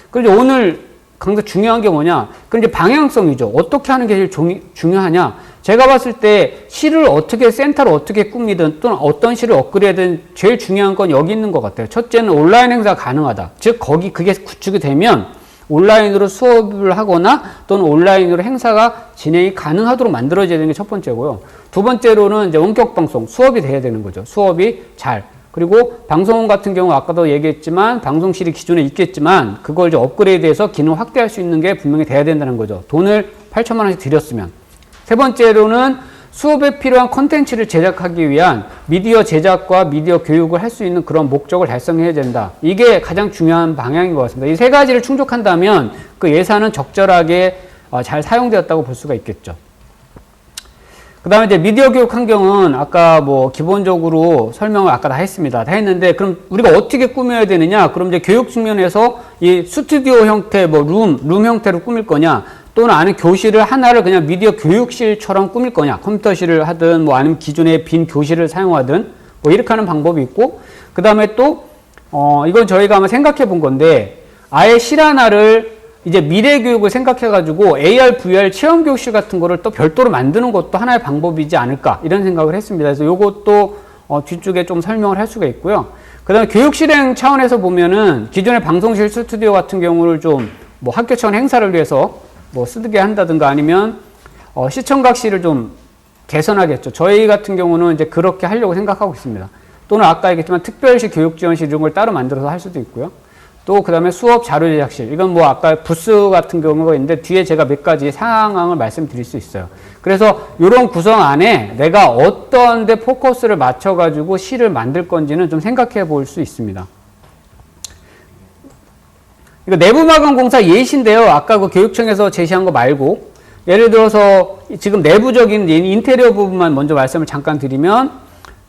그리고 이제 오늘 강좌 중요한 게 뭐냐? 그럼 이제 방향성이죠. 어떻게 하는 게 제일 중요하냐? 제가 봤을 때 시를 어떻게 센터를 어떻게 꾸미든 또는 어떤 시를 업그레이드든 제일 중요한 건 여기 있는 것 같아요. 첫째는 온라인 행사가 가능하다. 즉 거기 그게 구축이 되면 온라인으로 수업을 하거나 또는 온라인으로 행사가 진행이 가능하도록 만들어져야 되는 게 첫 번째고요. 두 번째로는 이제 원격 방송, 수업이 돼야 되는 거죠. 수업이 잘. 그리고 방송 같은 경우 아까도 얘기했지만 방송실이 기존에 있겠지만 그걸 이제 업그레이드해서 기능 확대할 수 있는 게 분명히 돼야 된다는 거죠. 돈을 8천만 원씩 들였으면. 세 번째로는 수업에 필요한 콘텐츠를 제작하기 위한 미디어 제작과 미디어 교육을 할 수 있는 그런 목적을 달성해야 된다. 이게 가장 중요한 방향인 것 같습니다. 이 세 가지를 충족한다면 그 예산은 적절하게 잘 사용되었다고 볼 수가 있겠죠. 그 다음에 이제 미디어 교육 환경은 아까 뭐 기본적으로 설명을 아까 다 했습니다. 다 했는데 그럼 우리가 어떻게 꾸며야 되느냐? 그럼 이제 교육 측면에서 이 스튜디오 형태, 뭐 룸 형태로 꾸밀 거냐? 또는 아니면 교실을 하나를 그냥 미디어 교육실처럼 꾸밀 거냐? 컴퓨터실을 하든 뭐 아니면 기존의 빈 교실을 사용하든 뭐 이렇게 하는 방법이 있고 그 다음에 또 이건 저희가 한번 생각해 본 건데 아예 실 하나를 이제 미래 교육을 생각해 가지고 AR, VR 체험 교육실 같은 거를 또 별도로 만드는 것도 하나의 방법이지 않을까 이런 생각을 했습니다. 그래서 요것도 뒤쪽에 좀 설명을 할 수가 있고요. 그 다음에 교육 실행 차원에서 보면은 기존의 방송실 스튜디오 같은 경우를 좀 뭐 학교 차원 행사를 위해서 뭐 쓰게 한다든가 아니면 시청각실을 좀 개선하겠죠. 저희 같은 경우는 이제 그렇게 하려고 생각하고 있습니다. 또는 아까 얘기했지만 특별시 교육지원실 이런 걸 따로 만들어서 할 수도 있고요. 또 그 다음에 수업 자료 제작실. 이건 뭐 아까 부스 같은 경우가 있는데 뒤에 제가 몇 가지 상황을 말씀드릴 수 있어요. 그래서 이런 구성 안에 내가 어떤 데 포커스를 맞춰가지고 시를 만들 건지는 좀 생각해 볼 수 있습니다. 이거 내부 마감 공사 예시인데요. 아까 그 교육청에서 제시한 거 말고 예를 들어서 지금 내부적인 인테리어 부분만 먼저 말씀을 잠깐 드리면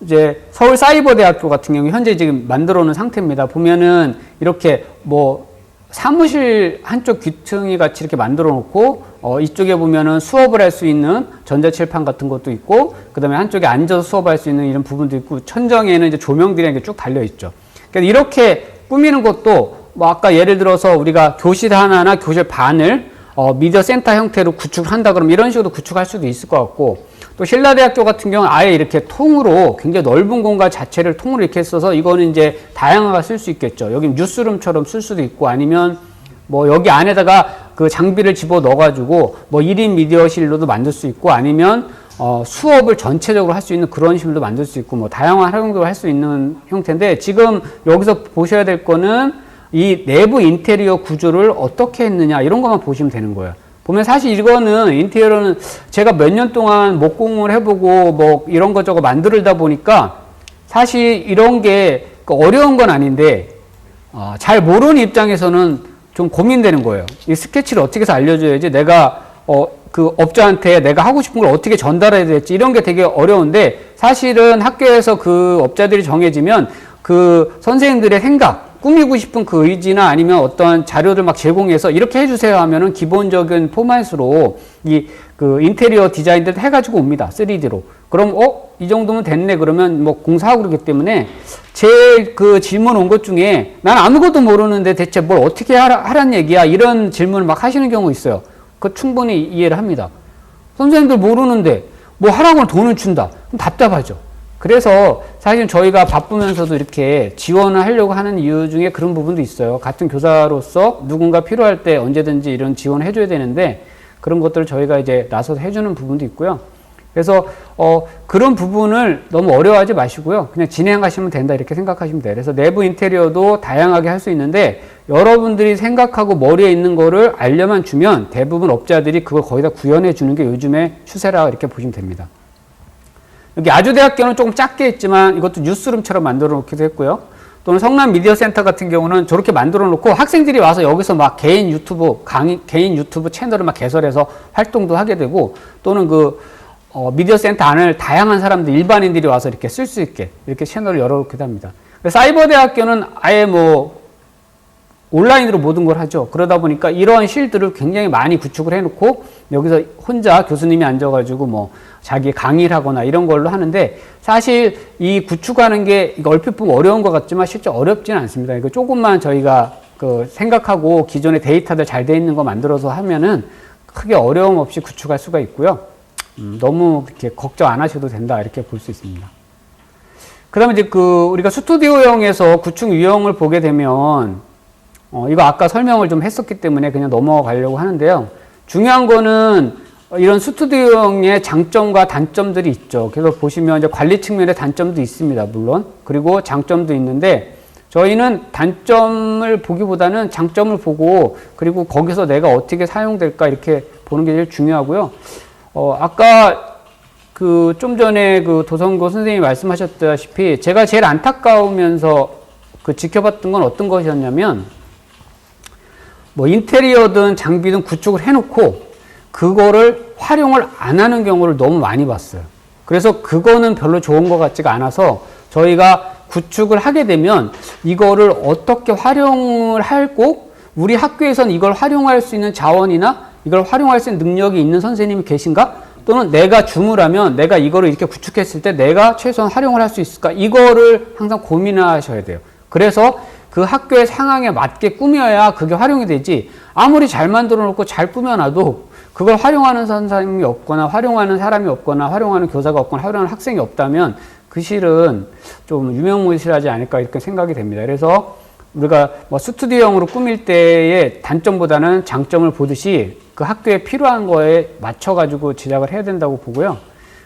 이제 서울사이버대학교 같은 경우 현재 지금 만들어 놓은 상태입니다. 보면은 이렇게 뭐 사무실 한쪽 귀퉁이 같이 이렇게 만들어 놓고 이쪽에 보면은 수업을 할 수 있는 전자칠판 같은 것도 있고 그다음에 한쪽에 앉아서 수업할 수 있는 이런 부분도 있고 천정에는 이제 조명들이 이렇게 쭉 달려 있죠. 그러니까 이렇게 꾸미는 것도 뭐 아까 예를 들어서 우리가 교실 하나나 교실 반을 미디어 센터 형태로 구축을 한다 그러면 이런 식으로 구축할 수도 있을 것 같고 또 신라대학교 같은 경우는 아예 이렇게 통으로 굉장히 넓은 공간 자체를 통으로 이렇게 써서 이거는 이제 다양하게 쓸 수 있겠죠. 여기 뉴스룸처럼 쓸 수도 있고 아니면 뭐 여기 안에다가 그 장비를 집어 넣어가지고 뭐 1인 미디어실로도 만들 수 있고 아니면 수업을 전체적으로 할 수 있는 그런 식으로 만들 수 있고 뭐 다양한 활용도를 할 수 있는 형태인데 지금 여기서 보셔야 될 거는 이 내부 인테리어 구조를 어떻게 했느냐 이런 것만 보시면 되는 거예요. 보면 사실 이거는 인테리어는 제가 몇 년 동안 목공을 해보고 뭐 이런 것 저거 만들다 보니까 사실 이런 게 어려운 건 아닌데 잘 모르는 입장에서는 좀 고민되는 거예요. 이 스케치를 어떻게 해서 알려줘야지 내가 그 업자한테 내가 하고 싶은 걸 어떻게 전달해야 될지 이런 게 되게 어려운데 사실은 학교에서 그 업자들이 정해지면 그 선생님들의 생각 꾸미고 싶은 그 의지나 아니면 어떤 자료를 막 제공해서 이렇게 해주세요 하면은 기본적인 포맷으로 그 인테리어 디자인들 해가지고 옵니다. 3D로. 그럼, 이 정도면 됐네. 그러면 뭐 공사하고 그러기 때문에 제 그 질문 온 것 중에 난 아무것도 모르는데 대체 뭘 어떻게 하란 얘기야. 이런 질문을 막 하시는 경우 있어요. 그거 충분히 이해를 합니다. 선생님들 모르는데 뭐 하라고 돈을 준다. 그럼 답답하죠. 그래서 사실 저희가 바쁘면서도 이렇게 지원을 하려고 하는 이유 중에 그런 부분도 있어요. 같은 교사로서 누군가 필요할 때 언제든지 이런 지원을 해줘야 되는데 그런 것들을 저희가 이제 나서서 해주는 부분도 있고요. 그래서 그런 부분을 너무 어려워하지 마시고요. 그냥 진행하시면 된다 이렇게 생각하시면 돼요. 그래서 내부 인테리어도 다양하게 할 수 있는데 여러분들이 생각하고 머리에 있는 거를 알려만 주면 대부분 업자들이 그걸 거의 다 구현해 주는 게 요즘의 추세라 이렇게 보시면 됩니다. 여기 아주대학교는 조금 작게 했지만 이것도 뉴스룸처럼 만들어 놓기도 했고요. 또는 성남 미디어 센터 같은 경우는 저렇게 만들어 놓고 학생들이 와서 여기서 막 개인 유튜브 채널을 막 개설해서 활동도 하게 되고 또는 미디어 센터 안을 다양한 사람들, 일반인들이 와서 이렇게 쓸 수 있게 이렇게 채널을 열어놓기도 합니다. 사이버대학교는 아예 뭐 온라인으로 모든 걸 하죠. 그러다 보니까 이러한 실들을 굉장히 많이 구축을 해놓고 여기서 혼자 교수님이 앉아가지고 뭐 자기 강의를 하거나 이런 걸로 하는데 사실 이 구축하는 게 이거 얼핏 보면 어려운 것 같지만 실제 어렵지는 않습니다. 이거 조금만 저희가 그 생각하고 기존의 데이터들 잘 돼 있는 거 만들어서 하면은 크게 어려움 없이 구축할 수가 있고요. 너무 이렇게 걱정 안 하셔도 된다 이렇게 볼 수 있습니다. 그다음에 이제 그 우리가 스튜디오형에서 구축 유형을 보게 되면 이거 아까 설명을 좀 했었기 때문에 그냥 넘어가려고 하는데요. 중요한 거는 이런 스튜디오형의 장점과 단점들이 있죠. 그래서 보시면 이제 관리 측면의 단점도 있습니다. 물론. 그리고 장점도 있는데 저희는 단점을 보기보다는 장점을 보고 그리고 거기서 내가 어떻게 사용될까 이렇게 보는 게 제일 중요하고요. 아까 그 좀 전에 그 도성고 선생님이 말씀하셨다시피 제가 제일 안타까우면서 그 지켜봤던 건 어떤 것이었냐면 뭐 인테리어든 장비든 구축을 해놓고 그거를 활용을 안 하는 경우를 너무 많이 봤어요. 그래서 그거는 별로 좋은 것 같지가 않아서 저희가 구축을 하게 되면 이거를 어떻게 활용을 하고 우리 학교에선 이걸 활용할 수 있는 자원이나 이걸 활용할 수 있는 능력이 있는 선생님이 계신가? 또는 내가 주무라면 내가 이거를 이렇게 구축했을 때 내가 최소한 활용을 할 수 있을까? 이거를 항상 고민하셔야 돼요. 그래서 그 학교의 상황에 맞게 꾸며야 그게 활용이 되지 아무리 잘 만들어 놓고 잘 꾸며놔도 그걸 활용하는 선생님이 없거나 활용하는 사람이 없거나 활용하는 교사가 없거나 활용하는 학생이 없다면 그 실은 좀 유명무실하지 않을까 이렇게 생각이 됩니다. 그래서 우리가 뭐 스튜디오형으로 꾸밀 때의 단점보다는 장점을 보듯이 그 학교에 필요한 거에 맞춰가지고 제작을 해야 된다고 보고요.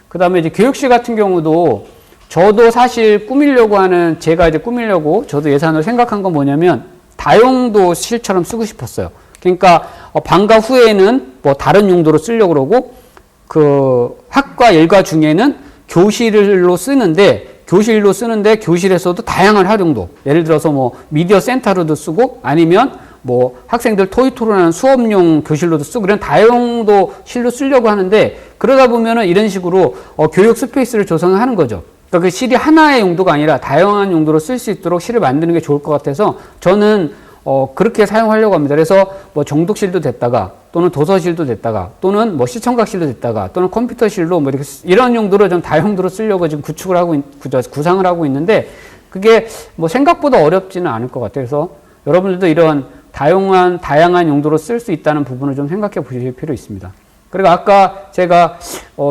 그 다음에 이제 교육실 같은 경우도 저도 사실 꾸미려고 하는, 제가 이제 꾸미려고 저도 예산을 생각한 건 뭐냐면 다용도 실처럼 쓰고 싶었어요. 그러니까 방과 후에는 뭐 다른 용도로 쓰려고 그러고 그 학과 일과 중에는 교실로 쓰는데 교실에서도 다양한 활용도, 예를 들어서 뭐 미디어 센터로도 쓰고 아니면 뭐 학생들 토의 토론하는 수업용 교실로도 쓰고 이런 다용도 실로 쓰려고 하는데 그러다 보면은 이런 식으로 교육 스페이스를 조성을 하는 거죠. 그러니까 그 실이 하나의 용도가 아니라 다양한 용도로 쓸 수 있도록 실을 만드는 게 좋을 것 같아서 저는 그렇게 사용하려고 합니다. 그래서 뭐 정독실도 됐다가 또는 도서실도 됐다가 또는 뭐 시청각실도 됐다가 또는 컴퓨터실로 뭐 이렇게 이런 용도로 좀 다용도로 쓰려고 지금 구상을 하고 있는데 그게 뭐 생각보다 어렵지는 않을 것 같아요. 그래서 여러분들도 이런 다양한 용도로 쓸 수 있다는 부분을 좀 생각해 보실 필요 있습니다. 그리고 아까 제가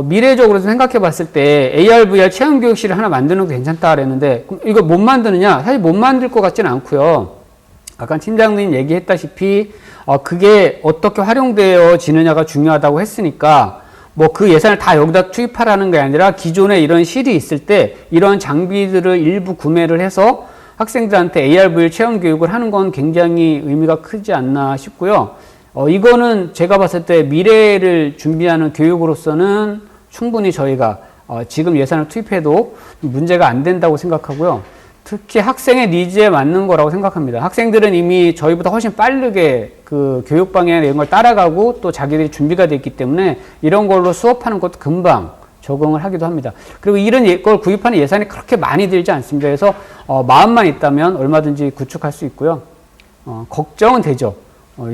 미래적으로 생각해 봤을 때 AR, VR 체험교육실을 하나 만드는 것도 괜찮다 그랬는데 이거 못 만드느냐? 사실 못 만들 것 같지는 않고요. 아까 팀장님 얘기했다시피 그게 어떻게 활용되어지느냐가 중요하다고 했으니까 뭐 그 예산을 다 여기다 투입하라는 게 아니라 기존에 이런 실이 있을 때 이런 장비들을 일부 구매를 해서 학생들한테 AR, VR 체험 교육을 하는 건 굉장히 의미가 크지 않나 싶고요. 이거는 제가 봤을 때 미래를 준비하는 교육으로서는 충분히 저희가 지금 예산을 투입해도 문제가 안 된다고 생각하고요. 특히 학생의 니즈에 맞는 거라고 생각합니다. 학생들은 이미 저희보다 훨씬 빠르게 그 교육 방향 이런 걸 따라가고 또 자기들이 준비가 돼 있기 때문에 이런 걸로 수업하는 것도 금방 적응을 하기도 합니다. 그리고 이런 걸 구입하는 예산이 그렇게 많이 들지 않습니다. 그래서 마음만 있다면 얼마든지 구축할 수 있고요. 걱정은 되죠.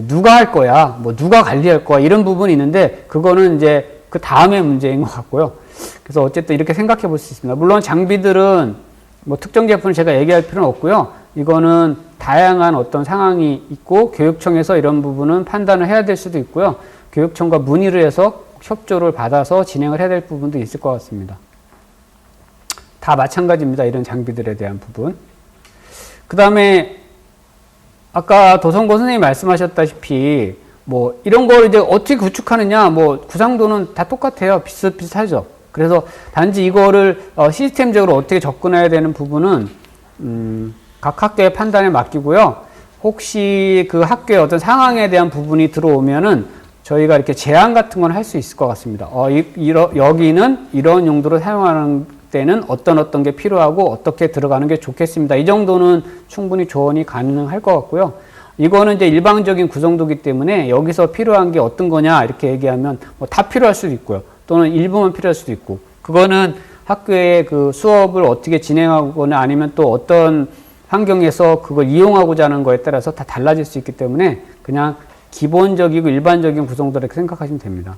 누가 할 거야, 뭐 누가 관리할 거야 이런 부분이 있는데 그거는 이제 그 다음의 문제인 것 같고요. 그래서 어쨌든 이렇게 생각해 볼 수 있습니다. 물론 장비들은 뭐 특정 제품을 제가 얘기할 필요는 없고요. 이거는 다양한 어떤 상황이 있고 교육청에서 이런 부분은 판단을 해야 될 수도 있고요. 교육청과 문의를 해서 협조를 받아서 진행을 해야 될 부분도 있을 것 같습니다. 다 마찬가지입니다. 이런 장비들에 대한 부분. 그 다음에 아까 도성고 선생님이 말씀하셨다시피 뭐 이런 걸 이제 어떻게 구축하느냐 뭐 구상도는 다 똑같아요. 비슷비슷하죠. 그래서 단지 이거를 시스템적으로 어떻게 접근해야 되는 부분은 각 학교의 판단에 맡기고요. 혹시 그 학교의 어떤 상황에 대한 부분이 들어오면은 저희가 이렇게 제안 같은 건 할 수 있을 것 같습니다. 여기는 이런 용도로 사용하는 때는 어떤 게 필요하고 어떻게 들어가는 게 좋겠습니다. 이 정도는 충분히 조언이 가능할 것 같고요. 이거는 이제 일방적인 구성도기 때문에 여기서 필요한 게 어떤 거냐 이렇게 얘기하면 뭐 다 필요할 수도 있고요. 또는 일부만 필요할 수도 있고 그거는 학교의 그 수업을 어떻게 진행하거나 아니면 또 어떤 환경에서 그걸 이용하고자 하는 거에 따라서 다 달라질 수 있기 때문에 그냥 기본적이고 일반적인 구성도 이렇게 생각하시면 됩니다.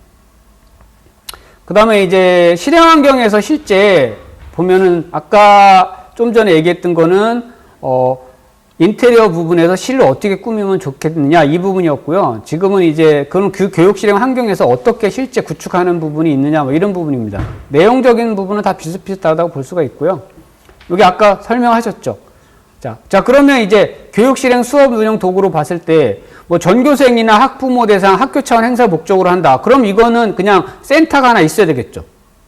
그 다음에 이제 실행 환경에서 실제 보면은 아까 좀 전에 얘기했던 거는 인테리어 부분에서 실을 어떻게 꾸미면 좋겠느냐 이 부분이었고요. 지금은 이제 그런 교육 실행 환경에서 어떻게 실제 구축하는 부분이 있느냐 뭐 이런 부분입니다. 내용적인 부분은 다 비슷비슷하다고 볼 수가 있고요. 여기 아까 설명하셨죠. 자 그러면 이제 교육 실행 수업 운영 도구로 봤을 때 뭐 전교생이나 학부모 대상 학교 차원 행사 목적으로 한다. 그럼 이거는 그냥 센터가 하나 있어야 되겠죠.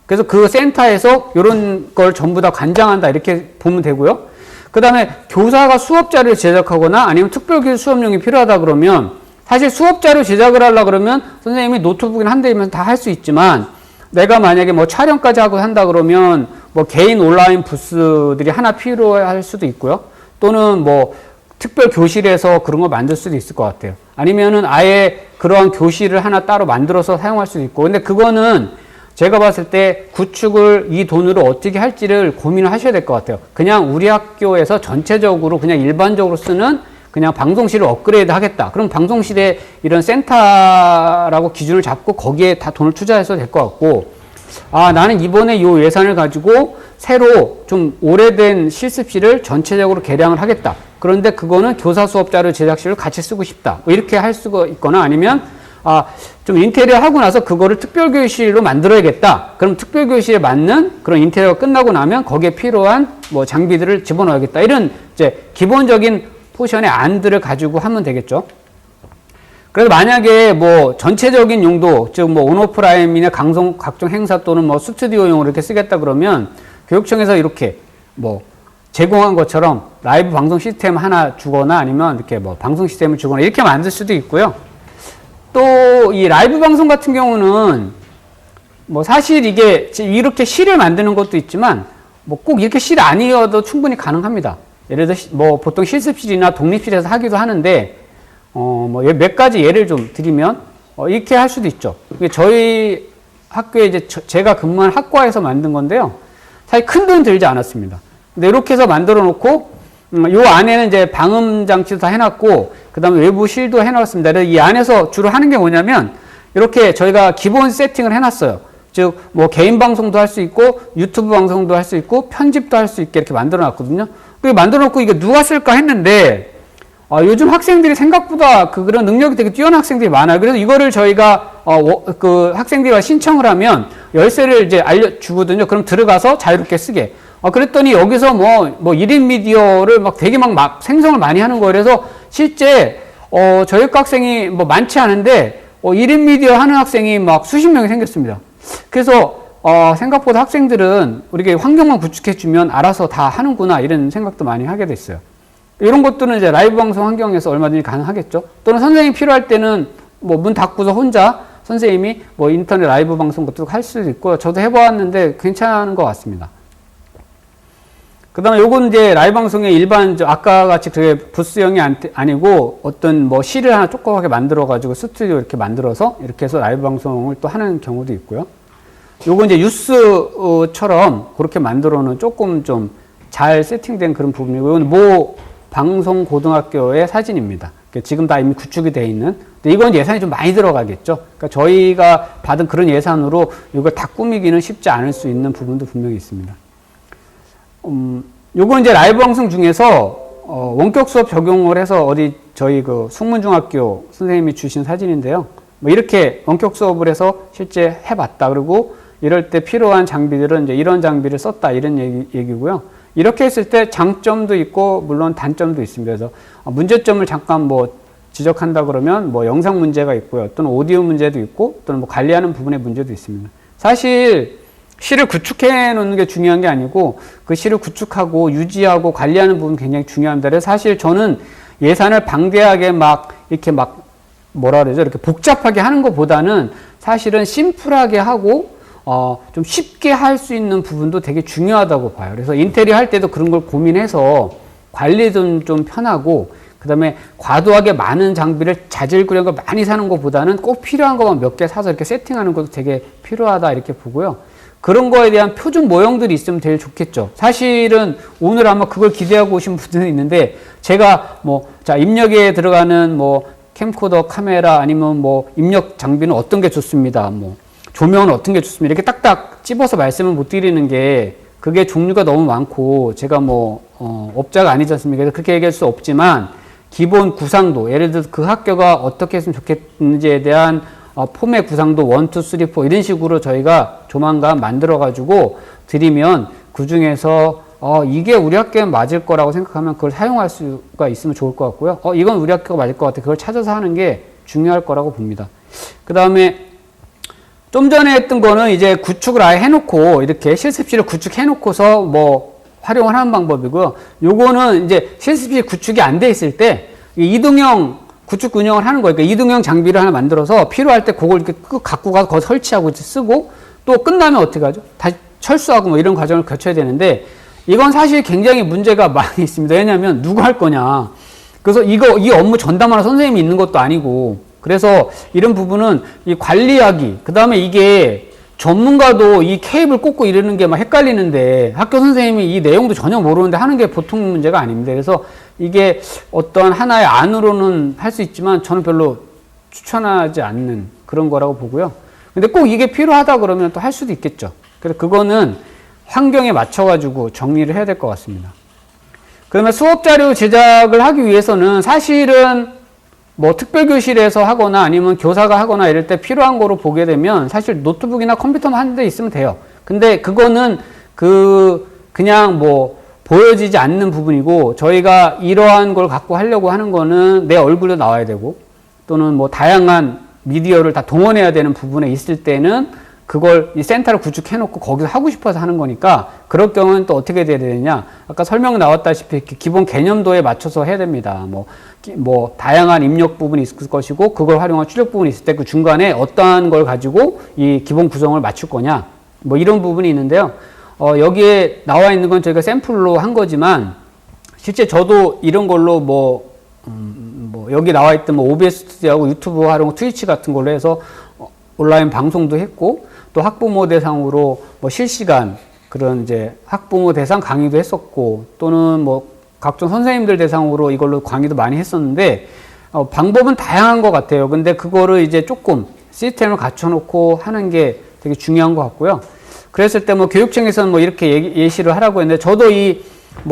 그래서 그 센터에서 이런 걸 전부 다 관장한다 이렇게 보면 되고요. 그 다음에 교사가 수업자료를 제작하거나 아니면 특별교육 수업용이 필요하다 그러면 사실 수업자료 제작을 하려고 그러면 선생님이 노트북이나 한 대면 다 할 수 있지만 내가 만약에 뭐 촬영까지 하고 한다 그러면 뭐 개인 온라인 부스들이 하나 필요할 수도 있고요. 또는 뭐 특별 교실에서 그런 걸 만들 수도 있을 것 같아요. 아니면은 아예 그러한 교실을 하나 따로 만들어서 사용할 수도 있고. 근데 그거는 제가 봤을 때 구축을 이 돈으로 어떻게 할지를 고민을 하셔야 될 것 같아요. 그냥 우리 학교에서 전체적으로 그냥 일반적으로 쓰는 그냥 방송실을 업그레이드 하겠다. 그럼 방송실에 이런 센터라고 기준을 잡고 거기에 다 돈을 투자해서 될 것 같고, 아, 나는 이번에 요 예산을 가지고 새로 좀 오래된 실습실을 전체적으로 개량을 하겠다. 그런데 그거는 교사 수업 자료 제작실을 같이 쓰고 싶다. 뭐 이렇게 할 수가 있거나 아니면 좀 인테리어 하고 나서 그거를 특별교실로 만들어야겠다. 그럼 특별교실에 맞는 그런 인테리어가 끝나고 나면 거기에 필요한 뭐 장비들을 집어넣어야겠다. 이런 이제 기본적인 포션의 안들을 가지고 하면 되겠죠. 그래서 만약에 뭐 전체적인 용도, 즉 뭐 온오프라임이나 각종 행사 또는 뭐 스튜디오용으로 이렇게 쓰겠다 그러면 교육청에서 이렇게 뭐 제공한 것처럼 라이브 방송 시스템 하나 주거나 아니면 이렇게 뭐 방송 시스템을 주거나 이렇게 만들 수도 있고요. 또 이 라이브 방송 같은 경우는 뭐 사실 이게 이렇게 실을 만드는 것도 있지만 뭐 꼭 이렇게 실 아니어도 충분히 가능합니다. 예를 들어 뭐 보통 실습실이나 독립실에서 하기도 하는데 뭐 몇 가지 예를 좀 드리면 이렇게 할 수도 있죠. 이게 저희 학교에 이제 제가 근무한 학과에서 만든 건데요. 사실 큰 돈 들지 않았습니다. 근데 이렇게 해서 만들어 놓고 요 안에는 이제 방음 장치도 다 해놨고 그다음에 외부 실도 해놨습니다. 이 안에서 주로 하는 게 뭐냐면 이렇게 저희가 기본 세팅을 해놨어요. 즉 뭐 개인 방송도 할 수 있고 유튜브 방송도 할 수 있고 편집도 할 수 있게 이렇게 만들어 놨거든요. 그게 만들어 놓고 이게 누가 쓸까 했는데 요즘 학생들이 생각보다 그런 능력이 되게 뛰어난 학생들이 많아요. 그래서 이거를 저희가 그 학생들과 신청을 하면 열쇠를 이제 알려주거든요. 그럼 들어가서 자유롭게 쓰게. 그랬더니 여기서 뭐 1인 미디어를 막 되게 막 생성을 많이 하는 거예요. 그래서 실제 저희 학생이 뭐 많지 않은데 1인 미디어 하는 학생이 막 수십 명이 생겼습니다. 그래서 생각보다 학생들은 우리가 환경만 구축해주면 알아서 다 하는구나 이런 생각도 많이 하게 됐어요. 이런 것들은 이제 라이브 방송 환경에서 얼마든지 가능하겠죠. 또는 선생님이 필요할 때는 뭐 문 닫고서 혼자 선생님이 뭐 인터넷 라이브 방송 것도 할 수도 있고 저도 해보았는데 괜찮은 것 같습니다. 그 다음에 요건 이제 라이브 방송의 아까 같이 그게 부스형이 아니고 어떤 뭐 실을 하나 조그맣게 만들어가지고 스튜디오 이렇게 만들어서 이렇게 해서 라이브 방송을 또 하는 경우도 있고요. 요건 이제 뉴스처럼 그렇게 만들어 놓은 조금 좀 잘 세팅된 그런 부분이고, 이건 모 방송 고등학교의 사진입니다. 지금 다 이미 구축이 되어 있는. 근데 이건 예산이 좀 많이 들어가겠죠. 그러니까 저희가 받은 그런 예산으로 이걸 다 꾸미기는 쉽지 않을 수 있는 부분도 분명히 있습니다. 요건 이제 라이브 방송 중에서 원격 수업 적용을 해서 저희 그 숙문중학교 선생님이 주신 사진인데요. 뭐 이렇게 원격 수업을 해서 실제 해봤다. 그리고 이럴 때 필요한 장비들은 이제 이런 장비를 썼다. 이런 얘기고요. 이렇게 했을 때 장점도 있고 물론 단점도 있습니다. 그래서 문제점을 잠깐 뭐 지적한다 그러면 뭐 영상 문제가 있고요. 또는 오디오 문제도 있고 또는 뭐 관리하는 부분의 문제도 있습니다. 사실 실을 구축해 놓는 게 중요한 게 아니고 그 실을 구축하고 유지하고 관리하는 부분 굉장히 중요합니다. 그래서 사실 저는 예산을 방대하게 이렇게 뭐라 그러죠? 이렇게 복잡하게 하는 것보다는 사실은 심플하게 하고 좀 쉽게 할 수 있는 부분도 되게 중요하다고 봐요. 그래서 인테리어 할 때도 그런 걸 고민해서 관리도 좀 편하고, 그 다음에 과도하게 많은 장비를 자질구레한 걸 많이 사는 것보다는 꼭 필요한 것만 몇 개 사서 이렇게 세팅하는 것도 되게 필요하다 이렇게 보고요. 그런 거에 대한 표준 모형들이 있으면 제일 좋겠죠. 사실은 오늘 아마 그걸 기대하고 오신 분들이 있는데 제가 입력에 들어가는 캠코더 카메라 아니면 입력 장비는 어떤 게 좋습니다. 조명은 어떤 게 좋습니다. 이렇게 딱딱 찝어서 말씀을 못 드리는 게 그게 종류가 너무 많고 제가 업자가 아니지 않습니까? 그래서 그렇게 얘기할 수 없지만 기본 구상도, 예를 들어서 그 학교가 어떻게 했으면 좋겠는지에 대한 폼의 구상도 1, 2, 3, 4 이런 식으로 저희가 조만간 만들어 가지고 드리면 그 중에서 이게 우리 학교에 맞을 거라고 생각하면 그걸 사용할 수가 있으면 좋을 것 같고요. 이건 우리 학교가 맞을 것 같아. 그걸 찾아서 하는 게 중요할 거라고 봅니다. 그 다음에 좀 전에 했던 거는 이제 구축을 아예 해놓고 이렇게 실습실을 구축해놓고서 활용을 하는 방법이고요. 요거는 이제 실습실 구축이 안 돼 있을 때 이동형 구축 운영을 하는 거예요. 그러니까 이동형 장비를 하나 만들어서 필요할 때 그걸 이렇게 갖고 가서 거기 설치하고 쓰고 또 끝나면 어떻게 하죠? 다시 철수하고 이런 과정을 거쳐야 되는데 이건 사실 굉장히 문제가 많이 있습니다. 왜냐하면 누가 할 거냐. 그래서 이 업무 전담하는 선생님이 있는 것도 아니고 그래서 이런 부분은 이 관리하기, 그 다음에 이게 전문가도 이 케이블 꽂고 이러는 게 막 헷갈리는데 학교 선생님이 이 내용도 전혀 모르는데 하는 게 보통 문제가 아닙니다. 그래서 이게 어떤 하나의 안으로는 할 수 있지만 저는 별로 추천하지 않는 그런 거라고 보고요. 근데 꼭 이게 필요하다 그러면 또 할 수도 있겠죠. 그래서 그거는 환경에 맞춰가지고 정리를 해야 될 것 같습니다. 그러면 수업 자료 제작을 하기 위해서는 사실은 특별교실에서 하거나 아니면 교사가 하거나 이럴 때 필요한 거로 보게 되면 사실 노트북이나 컴퓨터만 한 대 있으면 돼요. 근데 그거는 그냥 보여지지 않는 부분이고 저희가 이러한 걸 갖고 하려고 하는 거는 내 얼굴도 나와야 되고 또는 다양한 미디어를 다 동원해야 되는 부분에 있을 때는 그걸 이 센터를 구축해놓고 거기서 하고 싶어서 하는 거니까 그럴 경우는 또 어떻게 돼야 되느냐. 아까 설명 나왔다시피 기본 개념도에 맞춰서 해야 됩니다. 다양한 입력 부분이 있을 것이고 그걸 활용한 출력 부분이 있을 때 그 중간에 어떠한 걸 가지고 이 기본 구성을 맞출 거냐. 이런 부분이 있는데요. 여기에 나와 있는 건 저희가 샘플로 한 거지만 실제 저도 이런 걸로 여기 나와 있던 OBS 스튜디오하고 유튜브 활용 트위치 같은 걸로 해서 온라인 방송도 했고 또 학부모 대상으로 실시간 그런 이제 학부모 대상 강의도 했었고 또는 각종 선생님들 대상으로 이걸로 강의도 많이 했었는데 방법은 다양한 것 같아요. 근데 그거를 이제 조금 시스템을 갖춰놓고 하는 게 되게 중요한 것 같고요. 그랬을 때 교육청에서는 이렇게 예시를 하라고 했는데 저도 이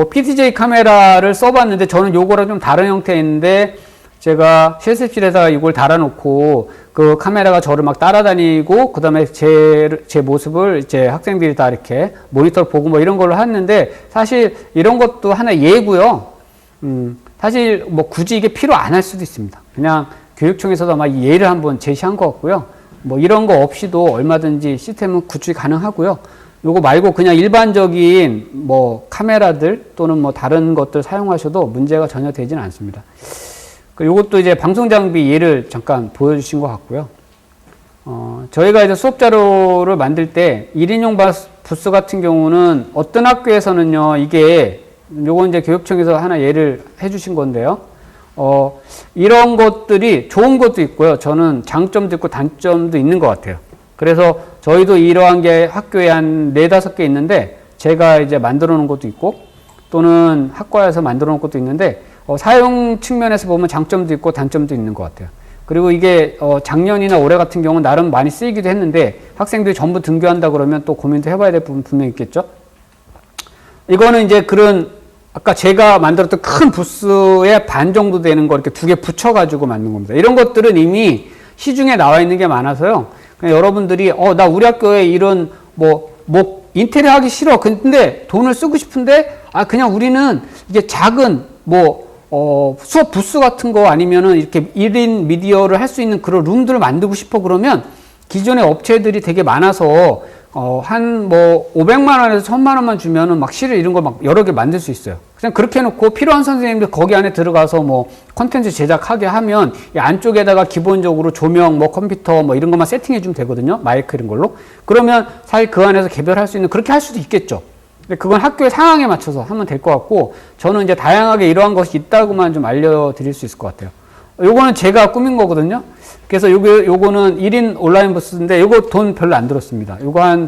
PTJ 카메라를 써봤는데 저는 요거랑 좀 다른 형태인데 제가 실습실에다가 이걸 달아놓고 그 카메라가 저를 막 따라다니고 그 다음에 제 모습을 이제 학생들이 다 이렇게 모니터를 보고 이런 걸로 했는데 사실 이런 것도 하나의 예고요. 사실 굳이 이게 필요 안 할 수도 있습니다. 그냥 교육청에서도 아마 이 예를 한번 제시한 것 같고요. 이런 거 없이도 얼마든지 시스템은 구축이 가능하고요. 요거 말고 그냥 일반적인 카메라들 또는 다른 것들 사용하셔도 문제가 전혀 되지는 않습니다. 요것도 이제 방송 장비 예를 잠깐 보여주신 것 같고요. 저희가 이제 수업 자료를 만들 때 1인용 부스 같은 경우는 어떤 학교에서는요, 요건 이제 교육청에서 하나 예를 해주신 건데요. 이런 것들이 좋은 것도 있고요. 저는 장점도 있고 단점도 있는 것 같아요. 그래서 저희도 이러한 게 학교에 한 4-5개 있는데 제가 이제 만들어 놓은 것도 있고 또는 학과에서 만들어 놓은 것도 있는데 사용 측면에서 보면 장점도 있고 단점도 있는 것 같아요. 그리고 이게 작년이나 올해 같은 경우는 나름 많이 쓰이기도 했는데 학생들이 전부 등교한다 그러면 또 고민도 해봐야 될 부분 분명히 있겠죠. 이거는 이제 아까 제가 만들었던 큰 부스의 반 정도 되는 거 이렇게 2개 붙여가지고 만든 겁니다. 이런 것들은 이미 시중에 나와 있는 게 많아서요. 그냥 여러분들이 나 우리 학교에 이런 인테리어 하기 싫어. 근데 돈을 쓰고 싶은데 그냥 우리는 이게 작은 수업 부스 같은 거 아니면은 이렇게 1인 미디어를 할 수 있는 그런 룸들을 만들고 싶어 그러면 기존의 업체들이 되게 많아서 한 500만 원에서 1000만 원만 주면은 실을 이런 걸 여러 개 만들 수 있어요. 그냥 그렇게 해놓고 필요한 선생님들 거기 안에 들어가서 콘텐츠 제작하게 하면 이 안쪽에다가 기본적으로 조명, 컴퓨터 이런 것만 세팅해 주면 되거든요. 마이크 이런 걸로. 그러면 사실 그 안에서 개별할 수 있는 그렇게 할 수도 있겠죠. 근데 그건 학교의 상황에 맞춰서 하면 될 것 같고 저는 이제 다양하게 이러한 것이 있다고만 좀 알려드릴 수 있을 것 같아요. 요거는 제가 꾸민 거거든요. 그래서 요거는 1인 온라인 부스인데 요거 돈 별로 안 들었습니다. 요거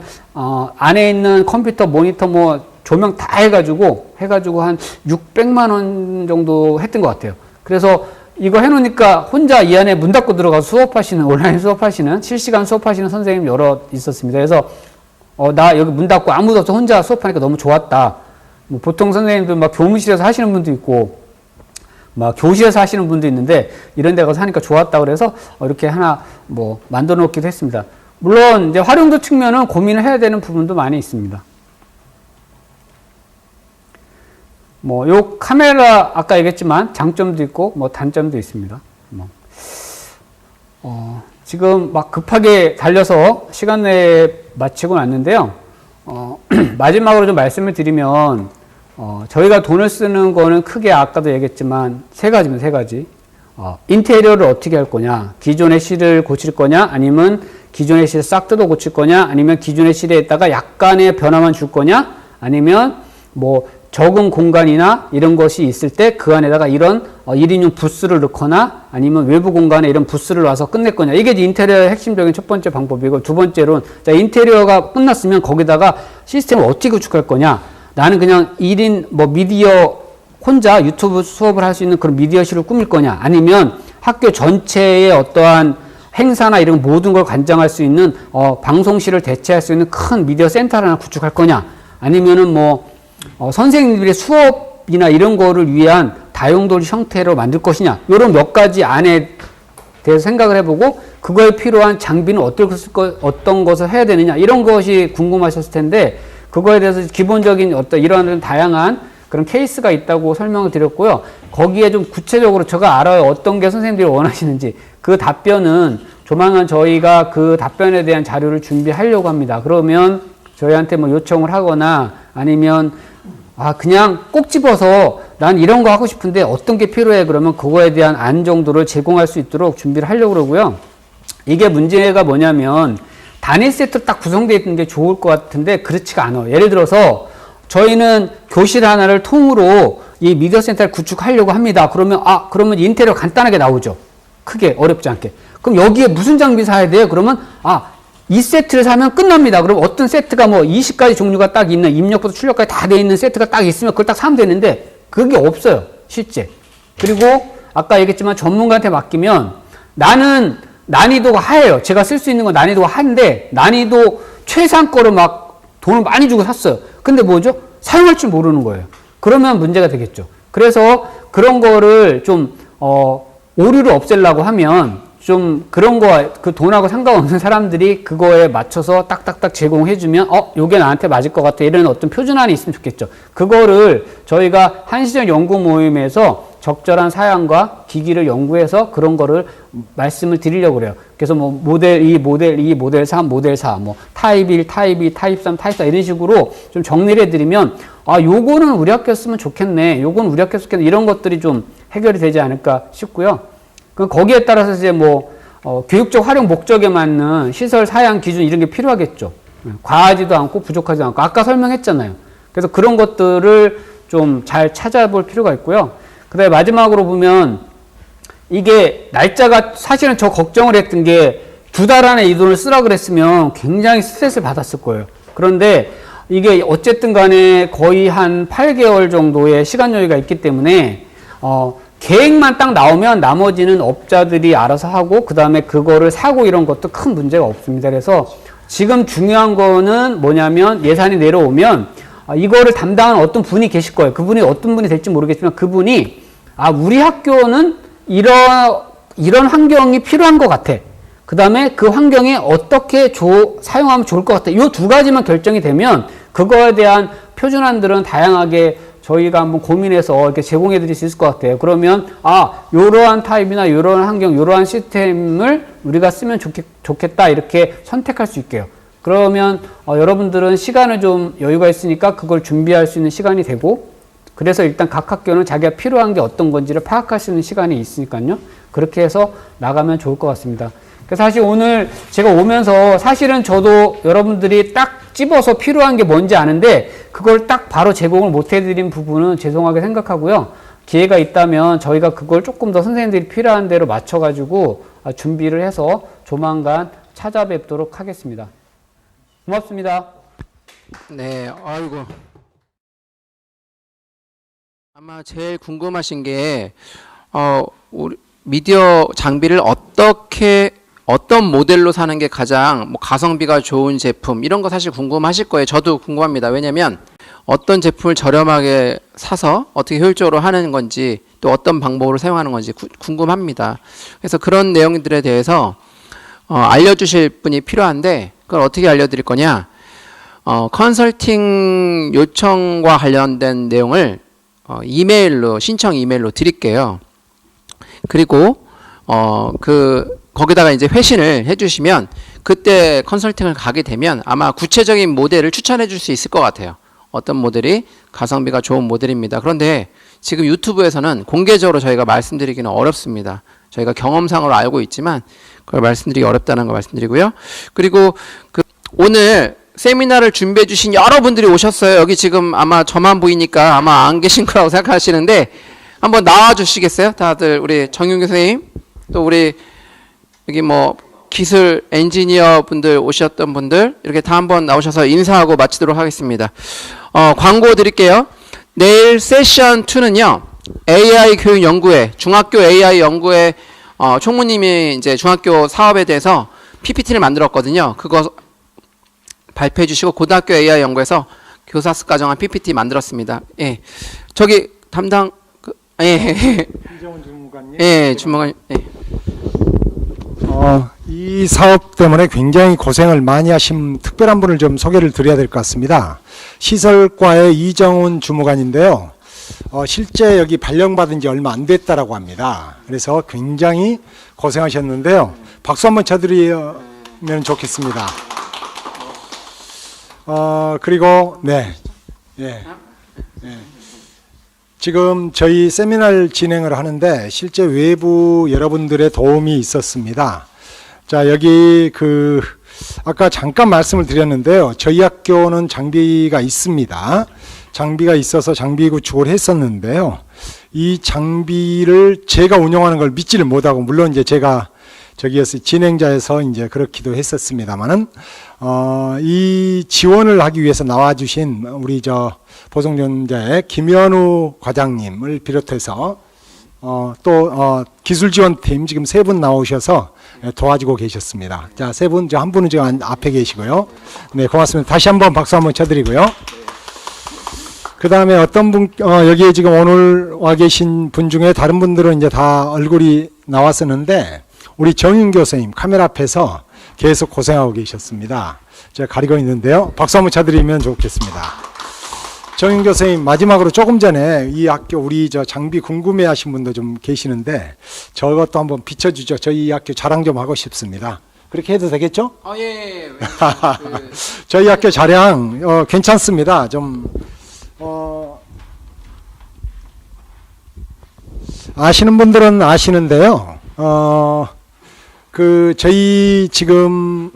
안에 있는 컴퓨터, 모니터, 뭐 조명 다 해가지고 한 600만 원 정도 했던 것 같아요. 그래서 이거 해놓으니까 혼자 이 안에 문 닫고 들어가서 온라인 수업하시는, 실시간 수업하시는 선생님 여러 있었습니다. 그래서 나 여기 문 닫고 아무도 없어 혼자 수업하니까 너무 좋았다. 뭐 보통 선생님들 막 교무실에서 하시는 분도 있고, 막 교실에서 하시는 분도 있는데, 이런 데 가서 하니까 좋았다 그래서 이렇게 하나 뭐 만들어 놓기도 했습니다. 물론 이제 활용도 측면은 고민을 해야 되는 부분도 많이 있습니다. 뭐 요 카메라 아까 얘기했지만 장점도 있고 뭐 단점도 있습니다. 지금 막 급하게 달려서 시간 내에 마치고 났는데요. 마지막으로 좀 말씀을 드리면, 저희가 돈을 쓰는 거는 크게 아까도 얘기했지만 세 가지입니다. 세 가지. 인테리어를 어떻게 할 거냐, 기존의 실을 고칠 거냐, 아니면 기존의 실을 싹 뜯어 고칠 거냐, 아니면 기존의 실에다가 약간의 변화만 줄 거냐, 아니면 뭐 적은 공간이나 이런 것이 있을 때 그 안에다가 이런 1인용 부스를 넣거나 아니면 외부 공간에 이런 부스를 놔서 끝낼 거냐. 이게 인테리어의 핵심적인 첫 번째 방법이고, 두 번째로는 인테리어가 끝났으면 거기다가 시스템을 어떻게 구축할 거냐. 나는 그냥 1인 뭐 미디어 혼자 유튜브 수업을 할 수 있는 그런 미디어실을 꾸밀 거냐, 아니면 학교 전체의 어떠한 행사나 이런 모든 걸 관장할 수 있는 방송실을 대체할 수 있는 큰 미디어 센터를 하나 구축할 거냐, 아니면은 뭐 선생님들의 수업이나 이런 거를 위한 다용도실 형태로 만들 것이냐, 이런 몇 가지 안에 대해서 생각을 해보고 그거에 필요한 장비는 어떤 것을 해야 되느냐, 이런 것이 궁금하셨을 텐데, 그거에 대해서 기본적인 이러한 다양한 그런 케이스가 있다고 설명을 드렸고요. 거기에 좀 구체적으로 제가 알아요. 어떤 게 선생님들이 원하시는지. 그 답변은 조만간 저희가 그 답변에 대한 자료를 준비하려고 합니다. 그러면 저희한테 뭐 요청을 하거나 아니면 그냥 꼭 집어서 난 이런 거 하고 싶은데 어떤 게 필요해, 그러면 그거에 대한 안 정도를 제공할 수 있도록 준비를 하려고 그러고요. 이게 문제가 뭐냐면 단일 세트로 딱 구성되어 있는 게 좋을 것 같은데 그렇지가 않아요. 예를 들어서 저희는 교실 하나를 통으로 이 미디어 센터를 구축하려고 합니다. 그러면 인테리어 간단하게 나오죠. 크게 어렵지 않게. 그럼 여기에 무슨 장비 사야 돼요? 그러면 이 세트를 사면 끝납니다. 그럼 어떤 세트가 뭐 20가지 종류가 딱 있는, 입력부터 출력까지 다 돼 있는 세트가 딱 있으면 그걸 딱 사면 되는데 그게 없어요, 실제. 그리고 아까 얘기했지만 전문가한테 맡기면 나는 난이도가 하예요. 제가 쓸 수 있는 건 난이도가 한데 난이도 최상 거를 막 돈을 많이 주고 샀어요. 근데 뭐죠? 사용할 줄 모르는 거예요. 그러면 문제가 되겠죠. 그래서 그런 거를 좀 오류를 없애려고 하면 좀 그런 거, 그 돈하고 상관없는 사람들이 그거에 맞춰서 딱딱딱 제공해주면 요게 나한테 맞을 것 같아, 이런 어떤 표준안이 있으면 좋겠죠. 그거를 저희가 한시적 연구 모임에서 적절한 사양과 기기를 연구해서 그런 거를 말씀을 드리려고 그래요. 그래서 뭐 모델 2, 모델 2, 모델 3, 모델 4, 뭐 타입 1, 타입 2, 타입 3, 타입 4 이런 식으로 좀 정리를 해드리면 요거는 우리 학교 쓰면 좋겠네, 요건 우리 학교 쓰겠네, 이런 것들이 좀 해결이 되지 않을까 싶고요. 그럼 거기에 따라서 이제 뭐 교육적 활용 목적에 맞는 시설 사양 기준 이런 게 필요하겠죠. 과하지도 않고 부족하지도 않고 아까 설명했잖아요. 그래서 그런 것들을 좀 잘 찾아볼 필요가 있고요. 그 다음에 마지막으로 보면 이게 날짜가 사실은 저 걱정을 했던 게 2달 안에 이 돈을 쓰라 그랬으면 굉장히 스트레스를 받았을 거예요. 그런데 이게 어쨌든 간에 거의 한 8개월 정도의 시간 여유가 있기 때문에 계획만 딱 나오면 나머지는 업자들이 알아서 하고 그 다음에 그거를 사고 이런 것도 큰 문제가 없습니다. 그래서 지금 중요한 거는 뭐냐면 예산이 내려오면 이거를 담당하는 어떤 분이 계실 거예요. 그분이 어떤 분이 될지 모르겠지만 그분이 우리 학교는 이런 환경이 필요한 것 같아. 그 다음에 그 환경에 어떻게 사용하면 좋을 것 같아. 이 두 가지만 결정이 되면 그거에 대한 표준안들은 다양하게 저희가 한번 고민해서 이렇게 제공해 드릴 수 있을 것 같아요. 그러면 요러한 타입이나 요러한 환경, 요러한 시스템을 우리가 쓰면 좋겠다 이렇게 선택할 수 있게요. 그러면 여러분들은 시간을 좀 여유가 있으니까 그걸 준비할 수 있는 시간이 되고, 그래서 일단 각 학교는 자기가 필요한 게 어떤 건지를 파악할 수 있는 시간이 있으니까요. 그렇게 해서 나가면 좋을 것 같습니다. 그래서 사실 오늘 제가 오면서 사실은 저도 여러분들이 딱 집어서 필요한 게 뭔지 아는데 그걸 딱 바로 제공을 못 해드린 부분은 죄송하게 생각하고요. 기회가 있다면 저희가 그걸 조금 더 선생님들이 필요한 대로 맞춰가지고 준비를 해서 조만간 찾아뵙도록 하겠습니다. 고맙습니다. 네, 아이고. 아마 제일 궁금하신 게, 우리 미디어 장비를 어떤 모델로 사는 게 가장 뭐 가성비가 좋은 제품, 이런 거 사실 궁금하실 거예요. 저도 궁금합니다. 왜냐면 어떤 제품을 저렴하게 사서 어떻게 효율적으로 하는 건지, 또 어떤 방법으로 사용하는 건지 궁금합니다. 그래서 그런 내용들에 대해서 알려주실 분이 필요한데, 그걸 어떻게 알려드릴 거냐? 컨설팅 요청과 관련된 내용을 이메일로, 신청 이메일로 드릴게요. 그리고 거기다가 이제 회신을 해주시면 그때 컨설팅을 가게 되면 아마 구체적인 모델을 추천해 줄 수 있을 것 같아요. 어떤 모델이 가성비가 좋은 모델입니다. 그런데 지금 유튜브에서는 공개적으로 저희가 말씀드리기는 어렵습니다. 저희가 경험상으로 알고 있지만 그걸 말씀드리기 어렵다는 거 말씀드리고요. 그리고 오늘 세미나를 준비해 주신 여러분들이 오셨어요. 여기 지금 아마 저만 보이니까 아마 안 계신 거라고 생각하시는데 한번 나와 주시겠어요? 다들 우리 정윤규 선생님, 또 우리 여기 뭐 기술 엔지니어 분들 오셨던 분들 이렇게 다 한번 나오셔서 인사하고 마치도록 하겠습니다. 광고 드릴게요. 내일 세션 2는요. AI 교육 연구회, 중학교 AI 연구회 총무님이 이제 중학교 사업에 대해서 PPT를 만들었거든요. 그거 발표해 주시고 고등학교 AI 연구에서 교사스 과정한 PPT 만들었습니다. 예. 저기 담당 이정훈 주무관님. 예, 주무관님. 예. 이 사업 때문에 굉장히 고생을 많이 하신 특별한 분을 좀 소개를 드려야 될 것 같습니다. 시설과의 이정훈 주무관인데요. 실제 여기 발령받은 지 얼마 안 됐다라고 합니다. 그래서 굉장히 고생하셨는데요. 박수 한번 쳐드리면 좋겠습니다. 그리고 지금 저희 세미나를 진행을 하는데 실제 외부 여러분들의 도움이 있었습니다. 자, 여기 아까 잠깐 말씀을 드렸는데요. 저희 학교는 장비가 있습니다. 장비가 있어서 장비 구축을 했었는데요. 이 장비를 제가 운영하는 걸 믿지를 못하고, 물론 이제 제가 저기에서 진행자에서 이제 그렇기도 했었습니다만은, 이 지원을 하기 위해서 나와주신 우리 보성전자의 김현우 과장님을 비롯해서 또 기술지원팀 지금 3분 나오셔서 도와주고 계셨습니다. 자, 3분, 한 분은 지금 앞에 계시고요. 네, 고맙습니다. 다시 한번 박수 한번 쳐드리고요. 그 다음에 어떤 분, 여기에 지금 오늘 와 계신 분 중에 다른 분들은 이제 다 얼굴이 나왔었는데, 우리 정윤교 선생님 카메라 앞에서 계속 고생하고 계셨습니다. 제가 가리고 있는데요. 박수 한번 쳐드리면 좋겠습니다. 정윤교 선생님, 마지막으로 조금 전에 이 학교 우리 장비 궁금해 하신 분도 좀 계시는데 저것도 한번 비춰주죠. 저희 학교 자랑 좀 하고 싶습니다. 그렇게 해도 되겠죠? 예. 저희 학교 자랑 괜찮습니다. 아시는 분들은 아시는데요. 저희 지금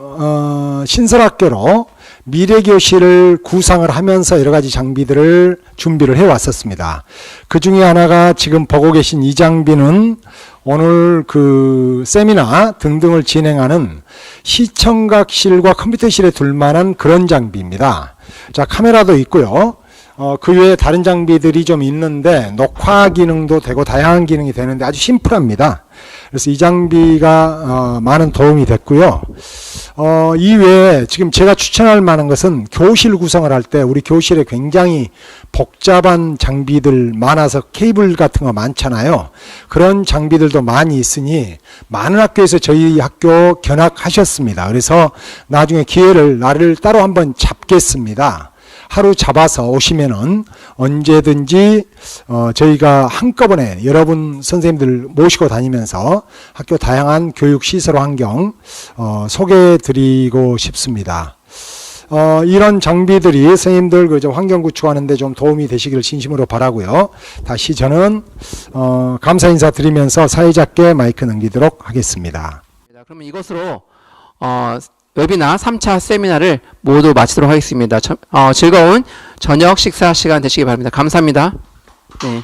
신설학교로 미래교실을 구상을 하면서 여러 가지 장비들을 준비를 해왔었습니다. 그 중에 하나가 지금 보고 계신 이 장비는 오늘 세미나 등등을 진행하는 시청각실과 컴퓨터실에 둘만한 그런 장비입니다. 자, 카메라도 있고요. 그 외에 다른 장비들이 좀 있는데 녹화 기능도 되고 다양한 기능이 되는데 아주 심플합니다. 그래서 이 장비가 많은 도움이 됐고요. 이외에 지금 제가 추천할 만한 것은 교실 구성을 할 때 우리 교실에 굉장히 복잡한 장비들 많아서 케이블 같은 거 많잖아요. 그런 장비들도 많이 있으니 많은 학교에서 저희 학교 견학하셨습니다. 그래서 나중에 날을 따로 한번 잡겠습니다. 하루 잡아서 오시면은 언제든지 저희가 한꺼번에 여러분 선생님들 모시고 다니면서 학교 다양한 교육 시설 환경 소개해 드리고 싶습니다. 이런 장비들이 선생님들 환경 구축하는데 좀 도움이 되시기를 진심으로 바라고요. 다시 저는 감사 인사 드리면서 사회자께 마이크 넘기도록 하겠습니다. 그러면 이것으로 웨비나 3차 세미나를 모두 마치도록 하겠습니다. 즐거운 저녁 식사 시간 되시기 바랍니다. 감사합니다. 네.